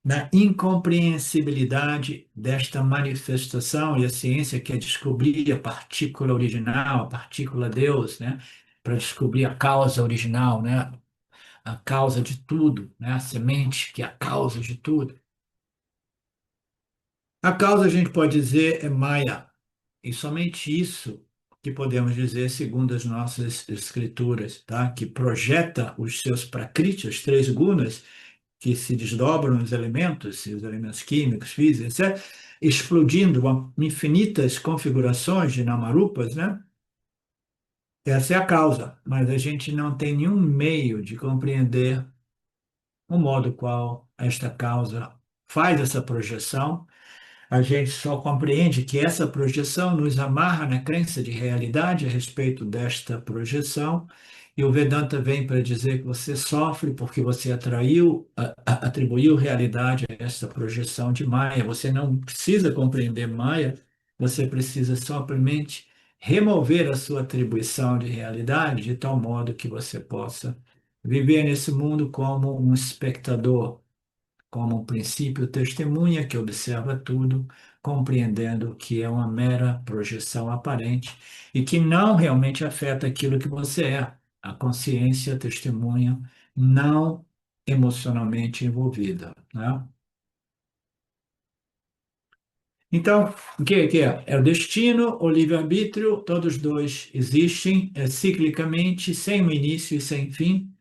Speaker 1: na incompreensibilidade desta manifestação, e a ciência quer descobrir a partícula original, a partícula Deus, né? Para descobrir a causa original, né? A causa de tudo, né? A semente que é a causa de tudo. A causa, a gente pode dizer, é Maya, e somente isso que podemos dizer segundo as nossas escrituras, tá? Que projeta os seus prakriti, os três gunas, que se desdobram nos elementos, os elementos químicos, físicos, etc., explodindo infinitas configurações de namarupas, né? Essa é a causa, mas a gente não tem nenhum meio de compreender o modo qual esta causa faz essa projeção. A gente só compreende que essa projeção nos amarra na crença de realidade a respeito desta projeção, e o Vedanta vem para dizer que você sofre porque você atribuiu realidade a essa projeção de Maya. Você não precisa compreender Maya, você precisa simplesmente remover a sua atribuição de realidade de tal modo que você possa viver nesse mundo como um espectador, como um princípio testemunha que observa tudo, compreendendo que é uma mera projeção aparente e que não realmente afeta aquilo que você é, a consciência testemunha não emocionalmente envolvida, né? Então, o que é? É o destino, o livre-arbítrio, todos dois existem, ciclicamente, sem um início e sem fim.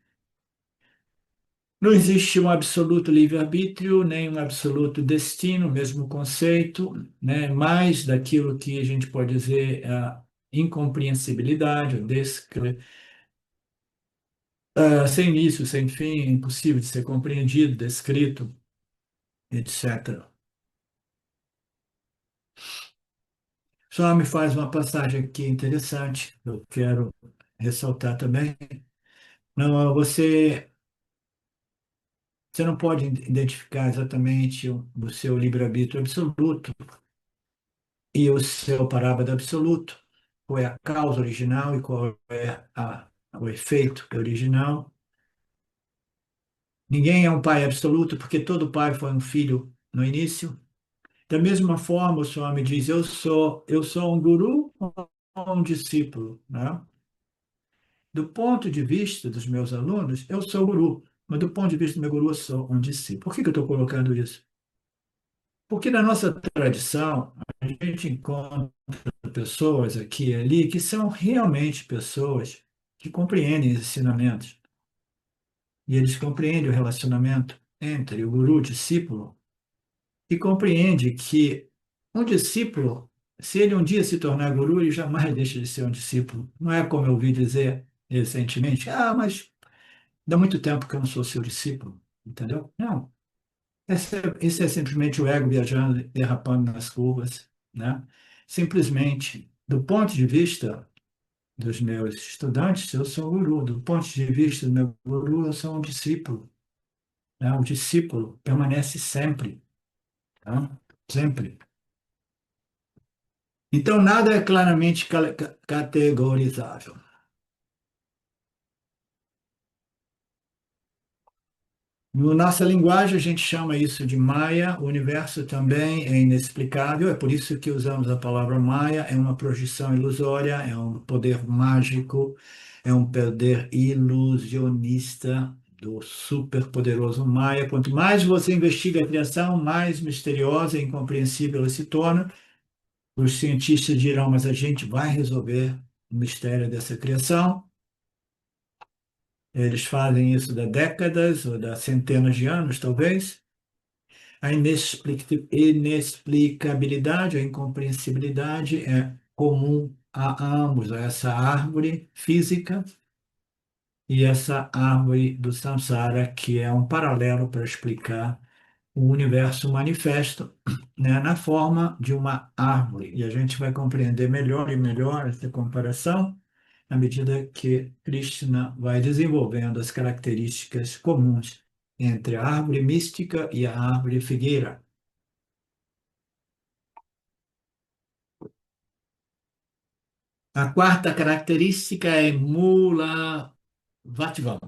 Speaker 1: Não existe um absoluto livre-arbítrio, nem um absoluto destino, mesmo conceito, né? Mais daquilo que a gente pode dizer a incompreensibilidade, sem início, sem fim, impossível de ser compreendido, descrito, etc. Só me faz uma passagem aqui interessante, eu quero ressaltar também. Não, você não pode identificar exatamente o seu livre-arbítrio absoluto e o seu parábado absoluto, qual é a causa original e qual é o efeito original. Ninguém é um pai absoluto, porque todo pai foi um filho no início. Da mesma forma, o Swami diz: eu sou um guru ou um discípulo, né? Do ponto de vista dos meus alunos, eu sou guru, mas do ponto de vista do meu guru, eu sou um discípulo. Por que que eu estou colocando isso? Porque na nossa tradição, a gente encontra pessoas aqui e ali que são realmente pessoas que compreendem os ensinamentos. E eles compreendem o relacionamento entre o guru e o discípulo e compreende que um discípulo, se ele um dia se tornar guru, ele jamais deixa de ser um discípulo. Não é como eu ouvi dizer recentemente: mas dá muito tempo que eu não sou seu discípulo, entendeu? Não. Esse é simplesmente o ego viajando, derrapando nas curvas, né? Simplesmente, do ponto de vista dos meus estudantes, eu sou um guru. Do ponto de vista do meu guru, eu sou um discípulo, né? O discípulo permanece sempre, tá? Sempre. Então, nada é claramente categorizável. Na nossa linguagem, a gente chama isso de Maya. O universo também é inexplicável, é por isso que usamos a palavra Maya. É uma projeção ilusória, é um poder mágico, é um poder ilusionista do superpoderoso Maya. Quanto mais você investiga a criação, mais misteriosa e incompreensível ela se torna. Os cientistas dirão, mas a gente vai resolver o mistério dessa criação. Eles fazem isso há décadas ou há centenas de anos, talvez. A inexplicabilidade, a incompreensibilidade é comum a ambos, a essa árvore física e essa árvore do samsara, que é um paralelo para explicar o universo manifesto, né, na forma de uma árvore. E a gente vai compreender melhor e melhor essa comparação à medida que Krishna vai desenvolvendo as características comuns entre a árvore mística e a árvore figueira. A quarta característica é mula vatvam,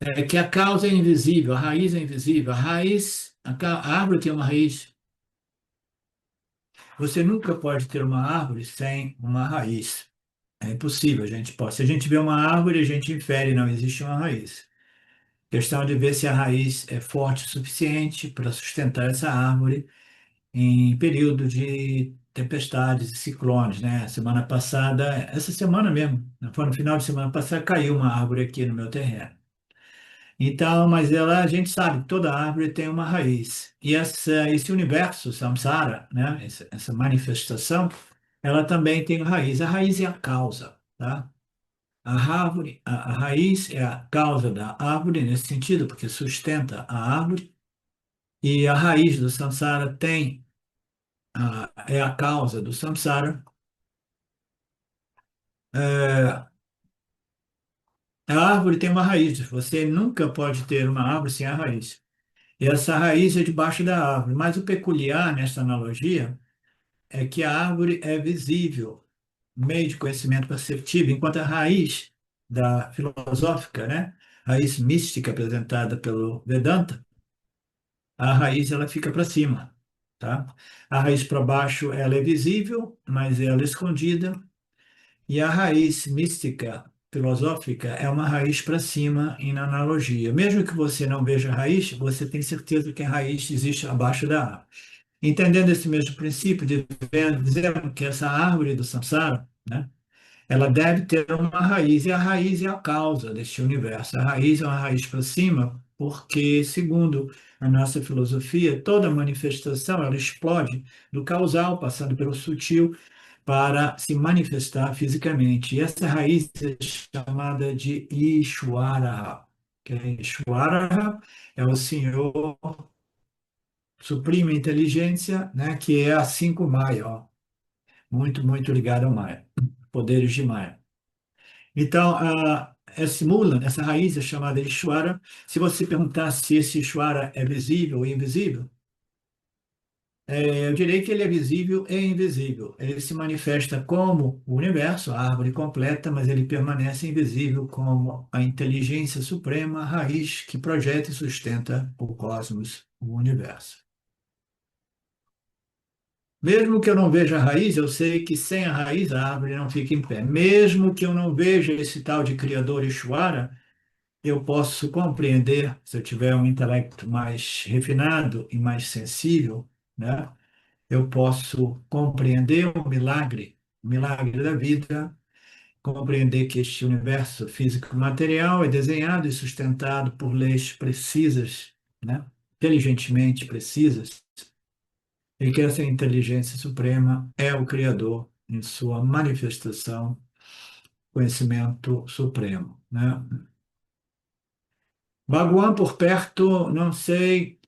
Speaker 1: é que a causa é invisível, a raiz é invisível. A árvore tem uma raiz. Você nunca pode ter uma árvore sem uma raiz. É impossível, a gente pode. Se a gente vê uma árvore, a gente infere, não existe uma raiz. Questão de ver se a raiz é forte o suficiente para sustentar essa árvore em período de tempestades e ciclones, né? Semana passada, essa semana mesmo, foi no final de semana passada, caiu uma árvore aqui no meu terreno. Então, mas ela, a gente sabe que toda árvore tem uma raiz. E esse universo, samsara, né? Essa manifestação, ela também tem raiz. A raiz é a causa, tá? A raiz é a causa da árvore, nesse sentido, porque sustenta a árvore. E a raiz do samsara é a causa do samsara. É, a árvore tem uma raiz. Você nunca pode ter uma árvore sem a raiz. E essa raiz é debaixo da árvore. Mas o peculiar nessa analogia é que a árvore é visível, meio de conhecimento perceptível, enquanto a raiz da filosófica, né, raiz mística apresentada pelo Vedanta, a raiz ela fica para cima, tá? A raiz para baixo ela é visível, mas ela é escondida. E a raiz mística, filosófica, é uma raiz para cima em analogia. Mesmo que você não veja a raiz, você tem certeza que a raiz existe abaixo da árvore. Entendendo esse mesmo princípio, dizendo que essa árvore do samsara, né, ela deve ter uma raiz, e a raiz é a causa deste universo. A raiz é uma raiz para cima, porque, segundo a nossa filosofia, toda manifestação ela explode do causal, passando pelo sutil, para se manifestar fisicamente. E essa raiz é chamada de Ishwara. Que é Ishwara é o Senhor Suprema Inteligência, né, que é a 5 Maya, ó, muito, muito ligado ao Maya, poderes de Maya. Então, esse mula, essa raiz é chamada de Ishwara. Se você perguntar se esse Ishwara é visível ou invisível, eu direi que ele é visível e invisível. Ele se manifesta como o universo, a árvore completa, mas ele permanece invisível como a inteligência suprema, a raiz que projeta e sustenta o cosmos, o universo. Mesmo que eu não veja a raiz, eu sei que sem a raiz a árvore não fica em pé. Mesmo que eu não veja esse tal de Criador Ishvara, eu posso compreender, se eu tiver um intelecto mais refinado e mais sensível, né? Eu posso compreender o milagre da vida, compreender que este universo físico material é desenhado e sustentado por leis precisas, né? Inteligentemente precisas, e que essa inteligência suprema é o Criador em sua manifestação, conhecimento supremo, né? Baguan por perto, não sei,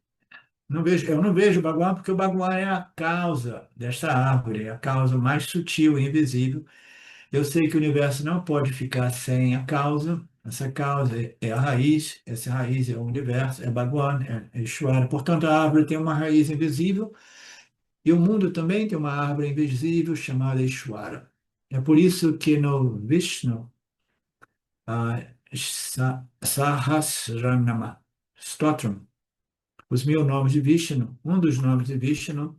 Speaker 1: não vejo, eu não vejo o baguan porque o baguan é a causa desta árvore, é a causa mais sutil e invisível. Eu sei que o universo não pode ficar sem a causa. Essa causa é a raiz, essa raiz é o universo, é Bhagwan, é Ishvara. Portanto, a árvore tem uma raiz invisível E o mundo também tem uma árvore invisível chamada Ishvara. É por isso que no Vishnu, Sahasranama Stotram, os 1.000 nomes de Vishnu, um dos nomes de Vishnu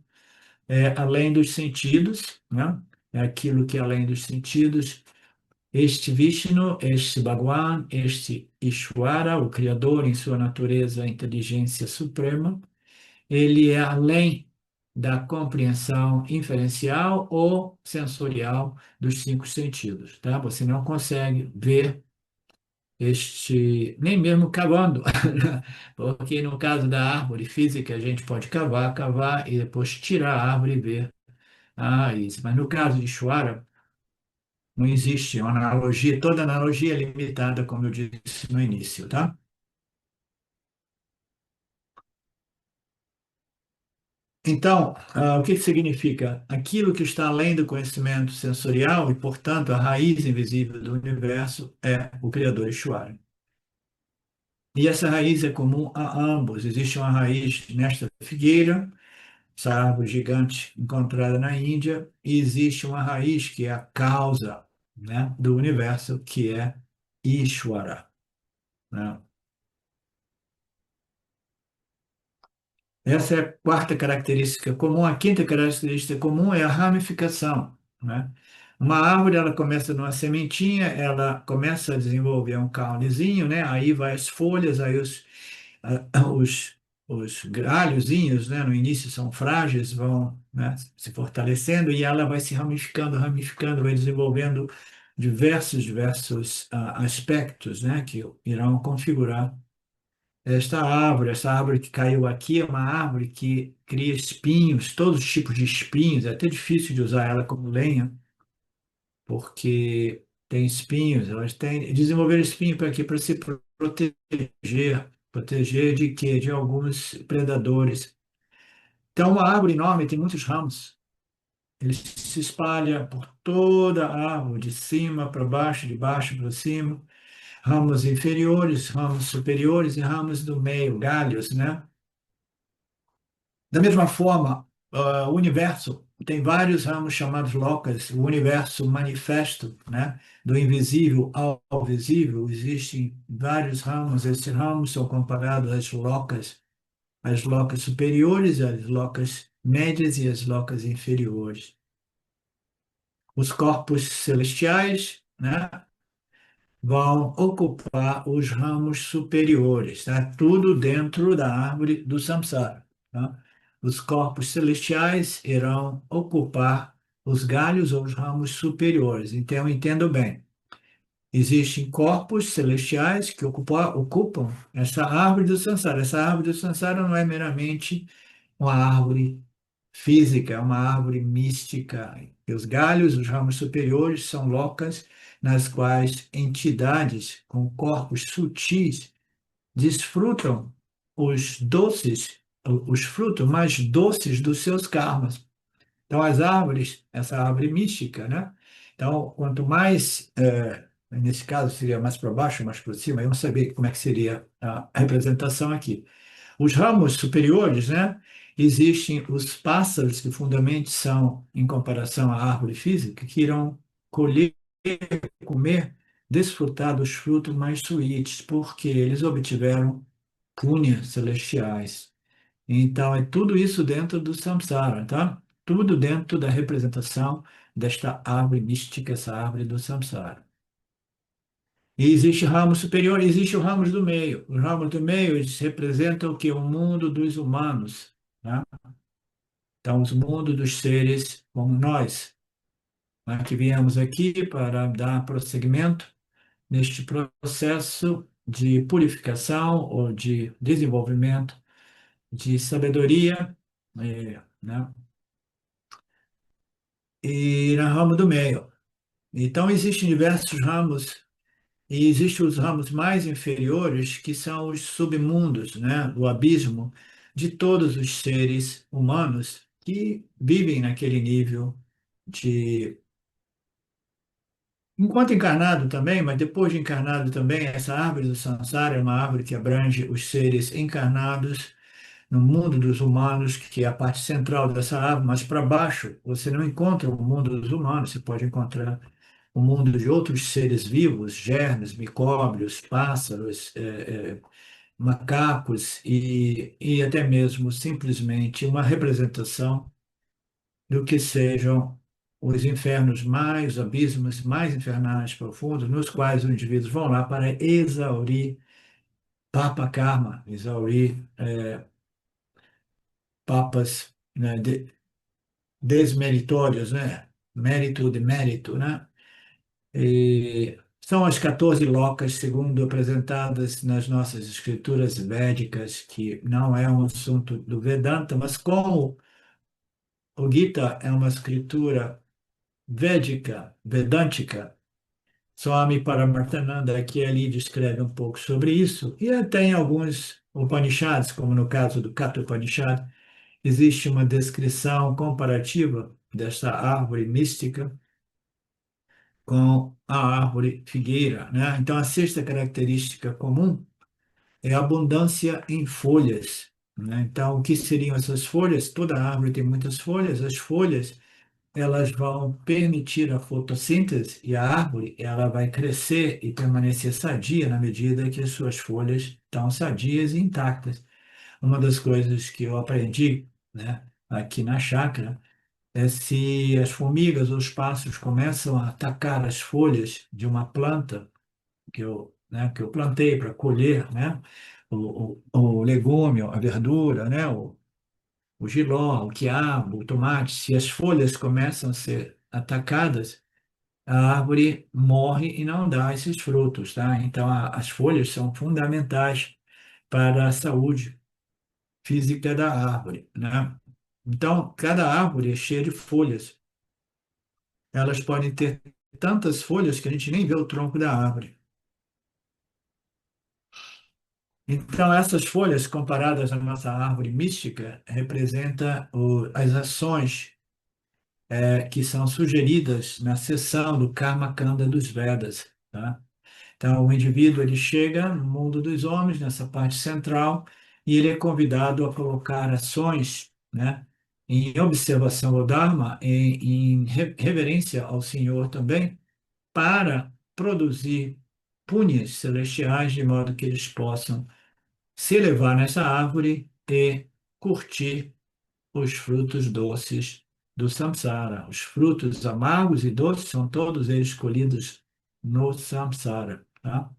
Speaker 1: é além dos sentidos, né? É aquilo que é além dos sentidos. Este Vishnu, este Bhagavan, este Ishvara, o Criador em sua natureza, inteligência suprema, ele é além da compreensão inferencial ou sensorial dos 5 sentidos, tá? Você não consegue ver este, nem mesmo cavando, porque no caso da árvore física a gente pode cavar, cavar e depois tirar a árvore e ver a raiz. Mas no caso de Ishvara, não existe uma analogia, toda analogia é limitada, como eu disse no início, tá? Então, o que que significa? Aquilo que está além do conhecimento sensorial e, portanto, a raiz invisível do universo é o Criador Ishvara. E essa raiz é comum a ambos. Existe uma raiz nesta figueira, essa árvore gigante encontrada na Índia, e existe uma raiz que é a causa, né, do universo, que é Ishvara, né? Essa é a quarta característica comum. A quinta característica comum é a ramificação, né? Uma árvore, ela começa numa sementinha, ela começa a desenvolver um caulezinho, né? Aí vai as folhas, aí os galhozinhos, né? No início são frágeis, vão, né, se fortalecendo e ela vai se ramificando, ramificando, vai desenvolvendo diversos aspectos, né? Que irão configurar essa árvore que caiu aqui é uma árvore que cria espinhos, todos os tipos de espinhos. É até difícil de usar ela como lenha, porque tem espinhos. Elas têm desenvolver espinho para quê? Para se proteger, proteger de quê? De alguns predadores. Então, uma árvore enorme tem muitos ramos. Ele se espalha por toda a árvore, de cima para baixo, de baixo para cima. Ramos inferiores, ramos superiores e ramos do meio, galhos, né? Da mesma forma, o universo tem vários ramos chamados lokas, o universo manifesto, né? Do invisível ao visível, existem vários ramos, esses ramos são comparados às locas superiores, às locas médias e às locas inferiores. Os corpos celestiais, né, vão ocupar os ramos superiores, tá? Tudo dentro da árvore do samsara, tá? Os corpos celestiais irão ocupar os galhos ou os ramos superiores. Então, entendo bem. Existem corpos celestiais que ocupam essa árvore do samsara. Essa árvore do samsara não é meramente uma árvore física, é uma árvore mística. E os galhos, os ramos superiores, são locas nas quais entidades com corpos sutis desfrutam os doces, os frutos mais doces dos seus karmas. Então, as árvores, essa árvore mística, né? Então, quanto mais, nesse caso seria mais para baixo, mais para cima, eu não sabia como é que seria a representação aqui. Os ramos superiores, né? Existem os pássaros que fundamentalmente são, em comparação à árvore física, que irão colher, comer, desfrutar dos frutos mais suítes, porque eles obtiveram cunhas celestiais. Então, é tudo isso dentro do samsara, tá? Tudo dentro da representação desta árvore mística, essa árvore do samsara. E existe ramo superior, existe os ramos do meio. Os ramos do meio, eles representam o que? O mundo dos humanos, né? Então, os mundos dos seres como nós, né? Que viemos aqui para dar prosseguimento neste processo de purificação ou de desenvolvimento de sabedoria, né? E no ramo do meio. Então, existem diversos ramos. E existem os ramos mais inferiores, que são os submundos, né? O abismo de todos os seres humanos que vivem naquele nível de. Enquanto encarnado também, mas depois de encarnado também, essa árvore do samsara é uma árvore que abrange os seres encarnados no mundo dos humanos, que é a parte central dessa árvore, mas para baixo você não encontra o mundo dos humanos, você pode encontrar o mundo de outros seres vivos, germes, micróbios, pássaros, macacos e até mesmo simplesmente uma representação do que sejam os infernos mais, os abismos mais infernais profundos, nos quais os indivíduos vão lá para exaurir papa karma, exaurir papas, né, desmeritórios, né? Mérito de mérito, né? E são as 14 locas, segundo apresentadas nas nossas escrituras védicas, que não é um assunto do Vedanta, mas como o Gita é uma escritura védica, vedântica, Swami Paramarthananda aqui e ali descreve um pouco sobre isso, e tem alguns Upanishads, como no caso do Katha Upanishad, existe uma descrição comparativa desta árvore mística com a árvore figueira, né? Então, a sexta característica comum é a abundância em folhas, né? Então, o que seriam essas folhas? Toda árvore tem muitas folhas. As folhas, elas vão permitir a fotossíntese e a árvore, ela vai crescer e permanecer sadia na medida que as suas folhas estão sadias e intactas. Uma das coisas que eu aprendi, né, aqui na chácara é se as formigas ou os pássaros começam a atacar as folhas de uma planta que eu plantei para colher, né, o legume, a verdura, né, o jiló, o quiabo, o tomate, se as folhas começam a ser atacadas, a árvore morre e não dá esses frutos, tá? Então, as folhas são fundamentais para a saúde física da árvore, né? Então, cada árvore é cheia de folhas. Elas podem ter tantas folhas que a gente nem vê o tronco da árvore. Então, essas folhas, comparadas à nossa árvore mística, representam as ações que são sugeridas na seção do Karma Kanda dos Vedas, tá? Então, o indivíduo ele chega no mundo dos homens, nessa parte central, e ele é convidado a colocar ações, né, em observação ao Dharma, em reverência ao Senhor também, para produzir punhas celestiais, de modo que eles possam se elevar nessa árvore e curtir os frutos doces do samsara. Os frutos amargos e doces são todos eles colhidos no samsara, tá?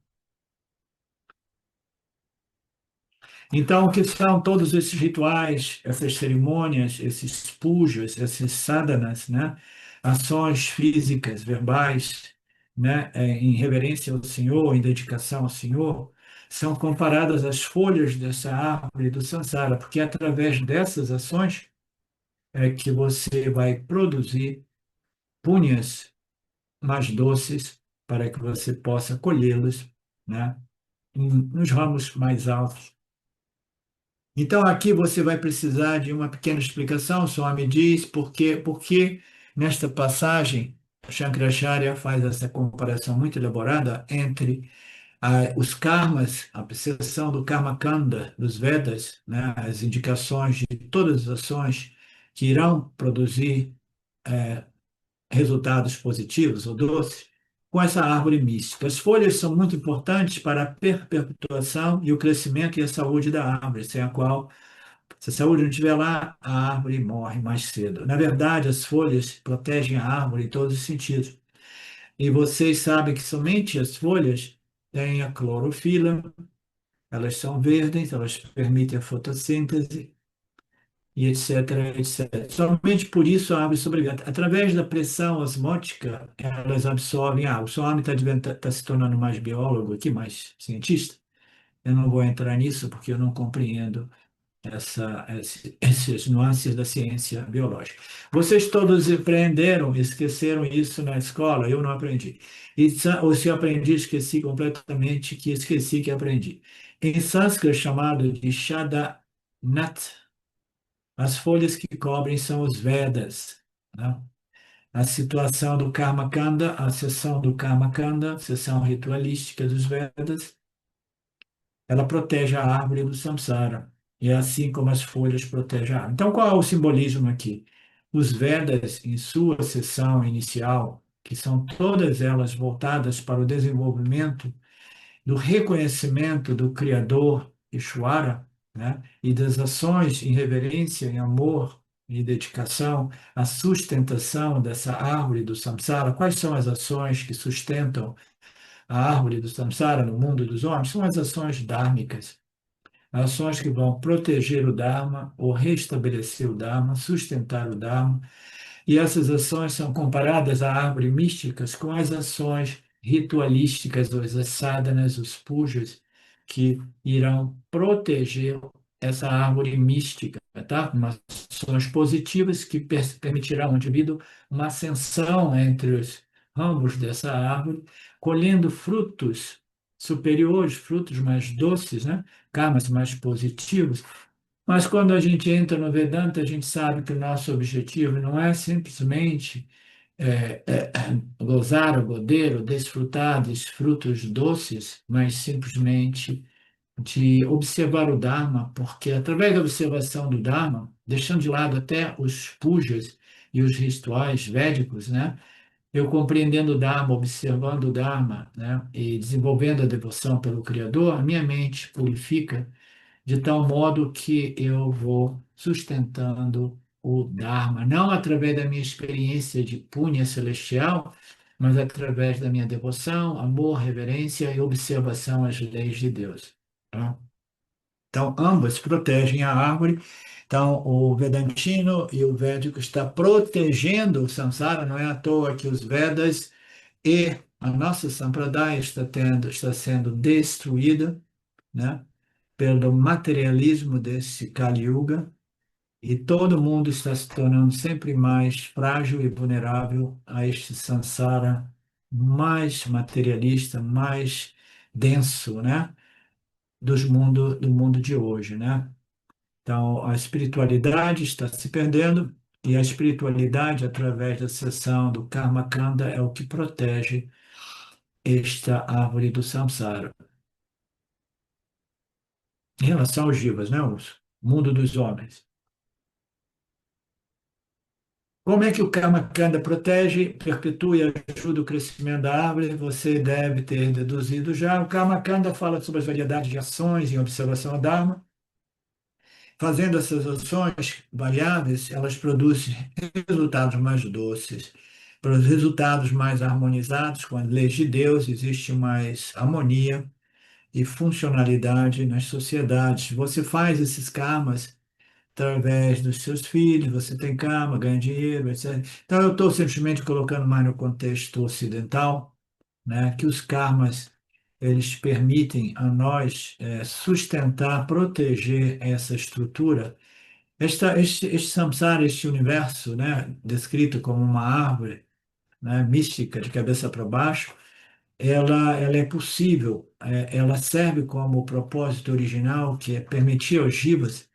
Speaker 1: Então, o que são todos esses rituais, essas cerimônias, esses pujas, esses sadhanas, né? Ações físicas, verbais, né? Em reverência ao Senhor, em dedicação ao Senhor, são comparadas às folhas dessa árvore do samsara, porque é através dessas ações é que você vai produzir punhas mais doces para que você possa colhê-los, né? Nos ramos mais altos. Então, aqui você vai precisar de uma pequena explicação, só me diz por que nesta passagem Shankaracharya faz essa comparação muito elaborada entre os karmas, a percepção do karma kanda dos Vedas, né, as indicações de todas as ações que irão produzir resultados positivos ou doces, com essa árvore mística. As folhas são muito importantes para a perpetuação e o crescimento e a saúde da árvore, sem a qual se a saúde não estiver lá, a árvore morre mais cedo. Na verdade, as folhas protegem a árvore em todos os sentidos. E vocês sabem que somente as folhas têm a clorofila, elas são verdes, elas permitem a fotossíntese, e etc, etc. Somente por isso a árvore é obrigada. Através da pressão osmótica, elas absorvem água. O seu homem está se tornando mais biólogo aqui, mais cientista. Eu não vou entrar nisso porque eu não compreendo essas nuances da ciência biológica. Vocês todos aprenderam, esqueceram isso na escola, eu não aprendi. Ou se eu aprendi, esqueci completamente que esqueci que aprendi. Em sânscrito, é chamado de Shadanat, as folhas que cobrem são os Vedas, né? A situação do Karma Kanda, a seção do Karma Kanda, seção ritualística dos Vedas, ela protege a árvore do samsara. e assim como as folhas protegem a árvore. Então, qual é o simbolismo aqui? Os Vedas, em sua seção inicial, que são todas elas voltadas para o desenvolvimento do reconhecimento do Criador, Ishvara, né? E das ações em reverência, em amor e dedicação, a sustentação dessa árvore do samsara. Quais são as ações que sustentam a árvore do samsara no mundo dos homens? São as ações dármicas, ações que vão proteger o Dharma ou restabelecer o Dharma, sustentar o Dharma, e essas ações são comparadas a árvores místicas com as ações ritualísticas, as sadhanas, os pujas, que irão proteger essa árvore mística, tá? Umas ações positivas que permitirão ao indivíduo uma ascensão entre os ramos dessa árvore, colhendo frutos superiores, frutos mais doces, né? Karmas mais positivos, mas quando a gente entra no Vedanta, a gente sabe que o nosso objetivo não é simplesmente gozar o godeiro, desfrutar dos frutos doces, mas simplesmente de observar o Dharma, porque através da observação do Dharma, deixando de lado até os pujas e os rituais védicos, né? Eu compreendendo o Dharma, observando o Dharma, né? E desenvolvendo a devoção pelo Criador, a minha mente purifica de tal modo que eu vou sustentando o Dharma, não através da minha experiência de punha celestial, mas através da minha devoção, amor, reverência e observação às leis de Deus. Tá? Então, ambas protegem a árvore. Então, o Vedantino e o Védico está protegendo o samsara, não é à toa que os Vedas e a nossa Sampradaya está sendo destruída, né? Pelo materialismo desse Kali Yuga, e todo mundo está se tornando sempre mais frágil e vulnerável a este samsara mais materialista, mais denso, né, do mundo de hoje, né? Então, a espiritualidade está se perdendo e a espiritualidade, através da seção do Karma Kanda, é o que protege esta árvore do samsara. Em relação aos jivas, né, o mundo dos homens. Como é que o Karma Kanda protege, perpetua e ajuda o crescimento da árvore? Você deve ter deduzido já. O Karma Kanda fala sobre as variedades de ações em observação ao Dharma. Fazendo essas ações variáveis, elas produzem resultados mais doces, resultados mais harmonizados com as leis de Deus, existe mais harmonia e funcionalidade nas sociedades. Você faz esses karmas através dos seus filhos, você tem cama, ganha dinheiro, etc. Então, eu estou simplesmente colocando mais no contexto ocidental, né, que os karmas eles permitem a nós sustentar, proteger essa estrutura. Este samsara, este universo, né, descrito como uma árvore, né, mística de cabeça para baixo, ela é possível, ela serve como propósito original, que é permitir aos jivas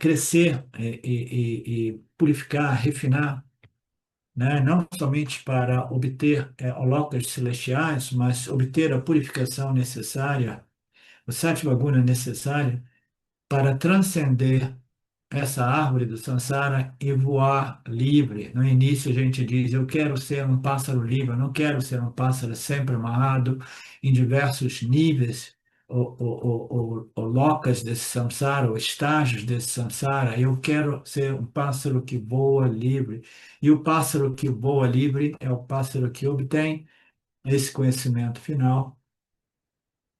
Speaker 1: crescer e purificar, refinar, né? Não somente para obter holocausts celestiais, mas obter a purificação necessária, o sétimo guna necessário para transcender essa árvore do samsara e voar livre. No início a gente diz, eu quero ser um pássaro livre, eu não quero ser um pássaro sempre amarrado em diversos níveis ou locas desse samsara, ou estágios desse samsara. Eu quero ser um pássaro que voa livre. E o pássaro que voa livre é o pássaro que obtém esse conhecimento final,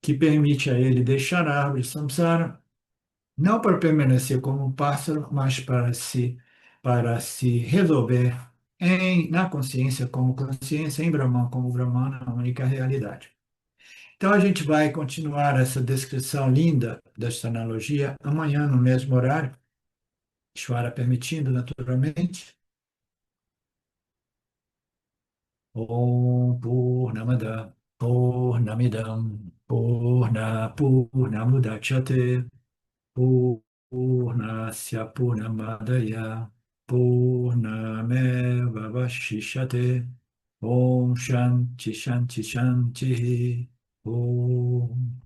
Speaker 1: que permite a ele deixar a árvore samsara não para permanecer como um pássaro, mas para se resolver na consciência como consciência, em Brahman como Brahman, a única realidade. Então a gente vai continuar essa descrição linda desta analogia amanhã no mesmo horário, Ishvara permitindo, naturalmente. Om Purnamada Purnamidam Purnamudachyate Purnasya Purnamadaya Purnameva Vashishyate Om Shanti Shanti Shanti Om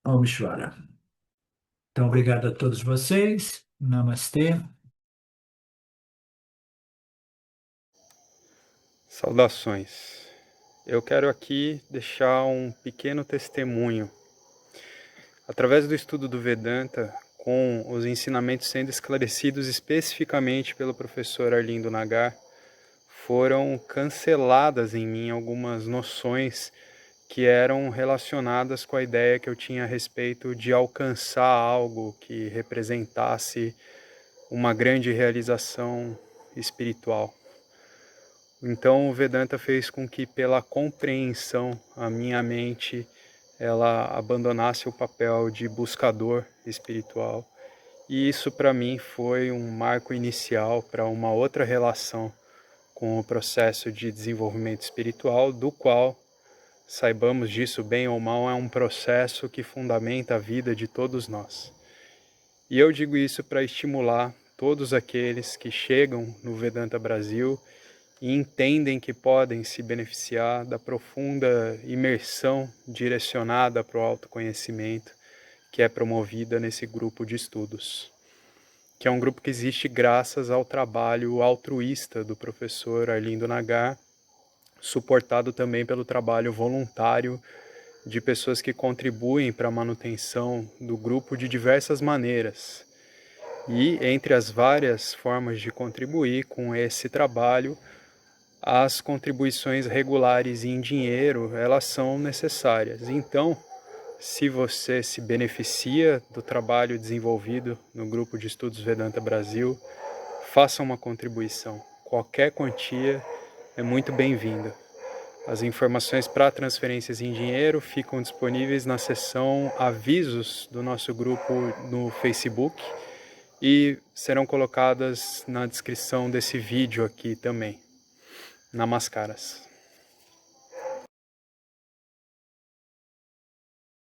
Speaker 1: Om Shvara. Então, obrigado a todos vocês. Namastê.
Speaker 3: Saudações. Eu quero aqui deixar um pequeno testemunho. Através do estudo do Vedanta, com os ensinamentos sendo esclarecidos especificamente pelo professor Arlindo Nagar, foram canceladas em mim algumas noções que eram relacionadas com a ideia que eu tinha a respeito de alcançar algo que representasse uma grande realização espiritual. Então o Vedanta fez com que, pela compreensão, a minha mente ela abandonasse o papel de buscador espiritual. E isso para mim foi um marco inicial para uma outra relação com o processo de desenvolvimento espiritual, do qual, saibamos disso bem ou mal, é um processo que fundamenta a vida de todos nós. E eu digo isso para estimular todos aqueles que chegam no Vedanta Brasil e entendem que podem se beneficiar da profunda imersão direcionada para o autoconhecimento que é promovida nesse grupo de estudos, que é um grupo que existe graças ao trabalho altruísta do professor Arlindo Nagar, suportado também pelo trabalho voluntário de pessoas que contribuem para a manutenção do grupo de diversas maneiras. E entre as várias formas de contribuir com esse trabalho, as contribuições regulares em dinheiro, elas são necessárias. Então, se você se beneficia do trabalho desenvolvido no Grupo de Estudos Vedanta Brasil, faça uma contribuição. Qualquer quantia é muito bem-vinda. As informações para transferências em dinheiro ficam disponíveis na seção Avisos do nosso grupo no Facebook e serão colocadas na descrição desse vídeo aqui também. Namaskaras.